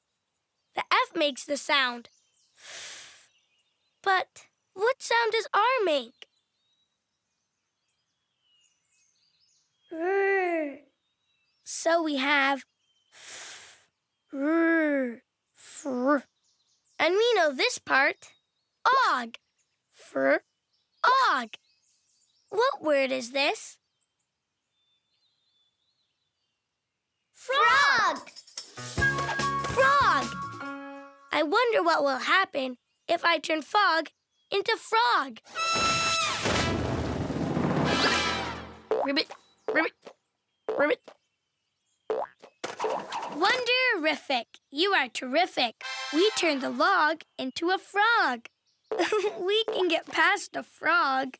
The F makes the sound f. But what sound does R make? R. So we have f, r, fr. And we know this part. Og. Fr. Og. What word is this? Frog. Frog. I wonder what will happen if I turn fog into frog. Ribbit, ribbit, ribbit. Wonderific. You are terrific. We turned the log into a frog. We can get past a frog.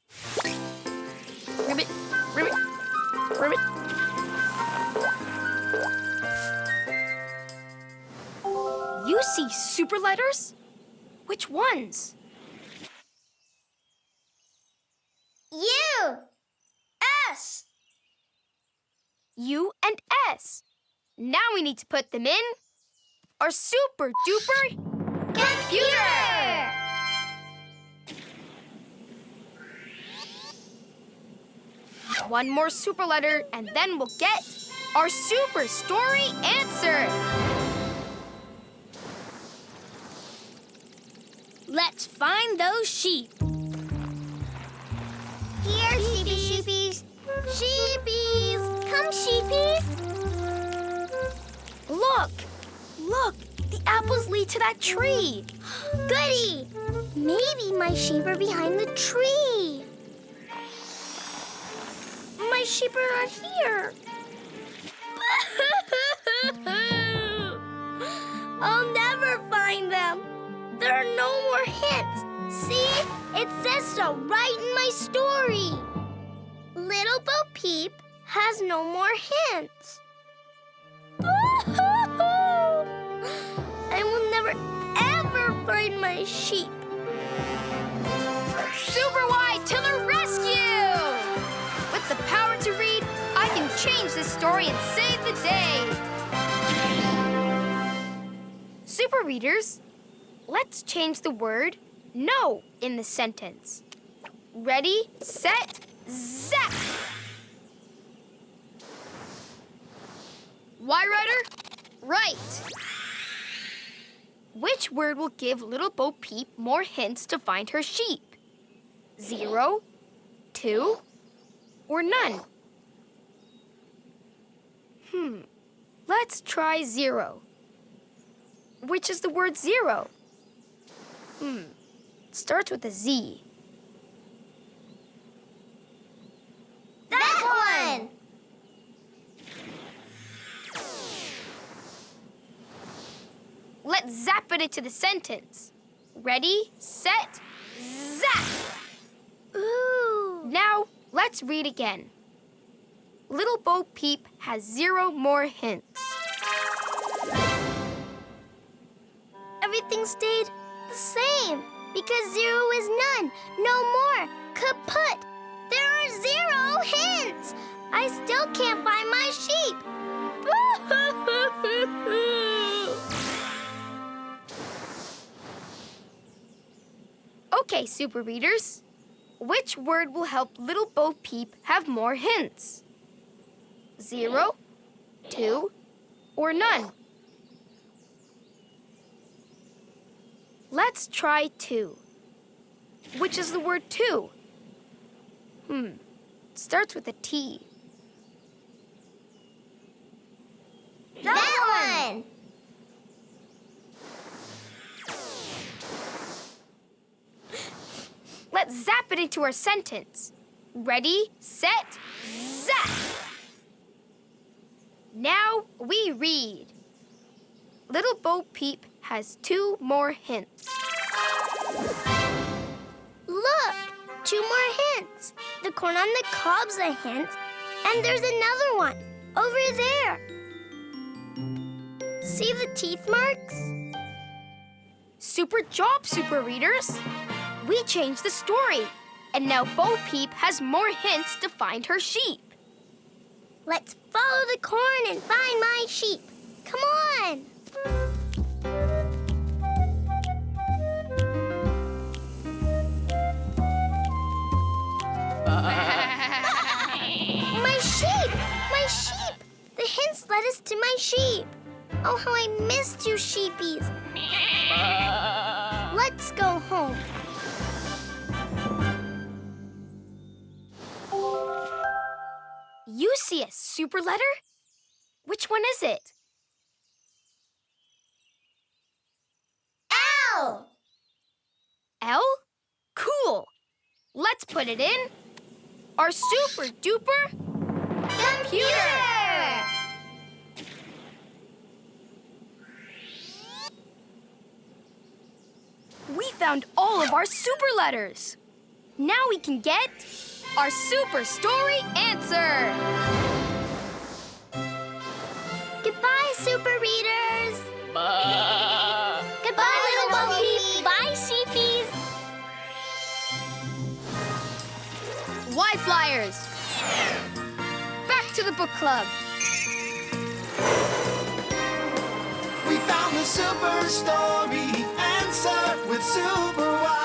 Ribbit, ribbit, ribbit. You see super letters? Which ones? U. S. U and S. Now we need to put them in our super duper computer! One more super letter and then we'll get our super story answered. Let's find those sheep. Here, sheepies, sheepies. Sheepies. Come, sheepies. Look! Look! The apples lead to that tree. Goody. Maybe my sheep are behind the tree. My sheep are not here. I'll never find them. There are no more hints. See? It says so right in my story. Little Bo Peep has no more hints. I will never, ever find my sheep. SuperWhy to the rescue! With the power to read, I can change this story and save the day. Super readers, let's change the word no in the sentence. Ready, set, zap! Why, Ryder? Right. Which word will give little Bo Peep more hints to find her sheep? 0, 2, or none? Let's try 0. Which is the word 0? Starts with a Z. That one! Let's zap it into the sentence. Ready, set, zap! Ooh. Now, let's read again. Little Bo Peep has 0 more hints. Everything stayed the same because 0 is none, no more, kaput. There are 0 hints. I still can't find my sheep. Okay, super readers. Which word will help little Bo Peep have more hints? 0, 2, or none? Let's try 2. Which is the word 2? Starts with a T. That one! Let's zap it into our sentence. Ready, set, zap! Now we read. Little Bo Peep has 2 more hints. Look, 2 more hints. The corn on the cob's a hint, and there's another one over there. See the teeth marks? Super job, super readers. We changed the story, and now Bo Peep has more hints to find her sheep. Let's follow the corn and find my sheep. Come on. My sheep! My sheep! The hints led us to my sheep. Oh, how I missed you, sheepies. Let's go home. You see a super letter? Which one is it? L! L? Cool. Let's put it in our super duper computer. We found all of our super letters. Now we can get our super story answer. Goodbye, super readers. Goodbye, little Bo Peep. Bye, sheepies. Why Flyers? Back to the book club. We found the super story answer with SuperWhy.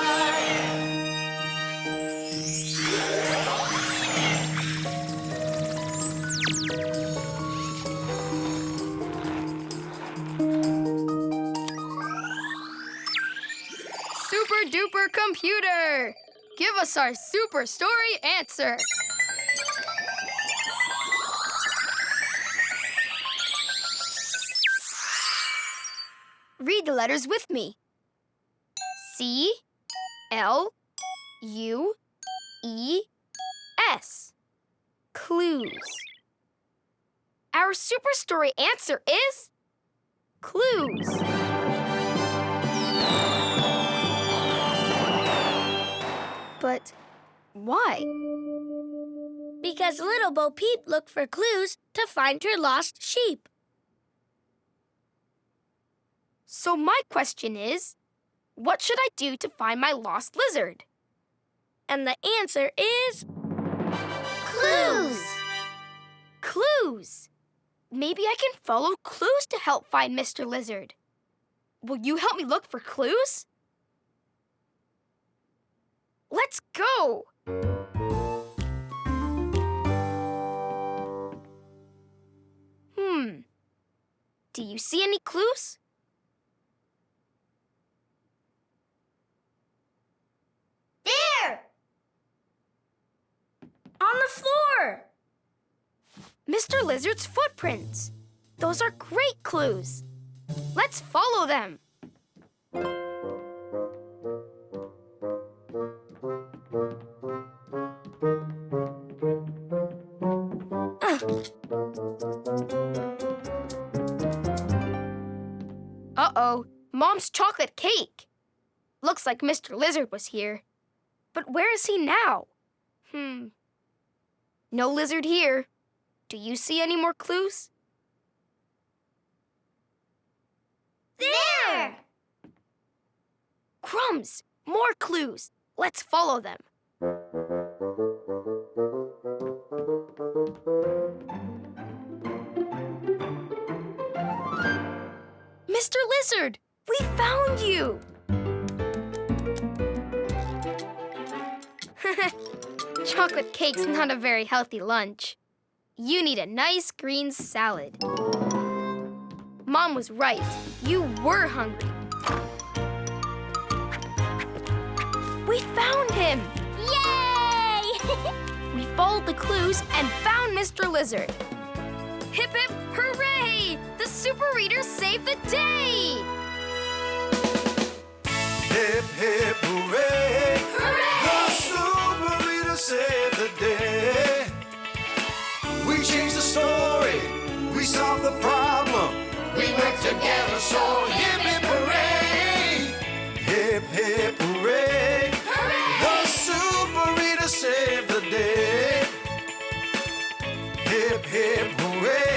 Super duper computer. Give us our super story answer. Read the letters with me. C, L, U, E, S. Clues. Our super story answer is clues. But why? Because little Bo Peep looked for clues to find her lost sheep. So my question is, what should I do to find my lost lizard? And the answer is... Clues! Clues! Maybe I can follow clues to help find Mr. Lizard. Will you help me look for clues? Let's go! Do you see any clues? There! On the floor! Mr. Lizard's footprints. Those are great clues. Let's follow them. Uh-oh, Mom's chocolate cake. Looks like Mr. Lizard was here. But where is he now? No lizard here. Do you see any more clues? There! Crumbs! More clues. Let's follow them. Mr. Lizard, we found you! Chocolate cake's not a very healthy lunch. You need a nice green salad. Mom was right. You were hungry. We found him! Yay! We followed the clues and found Mr. Lizard. Hip hip hooray! The Super Readers saved the day! Hip, hip, hooray! Hooray! The Super Readers saved the day. We changed the story. We solved the problem. We worked together, so hip, hip, hooray! Hip, hip, hooray! Hooray! The Super Readers saved the day. Hip, hip, hooray!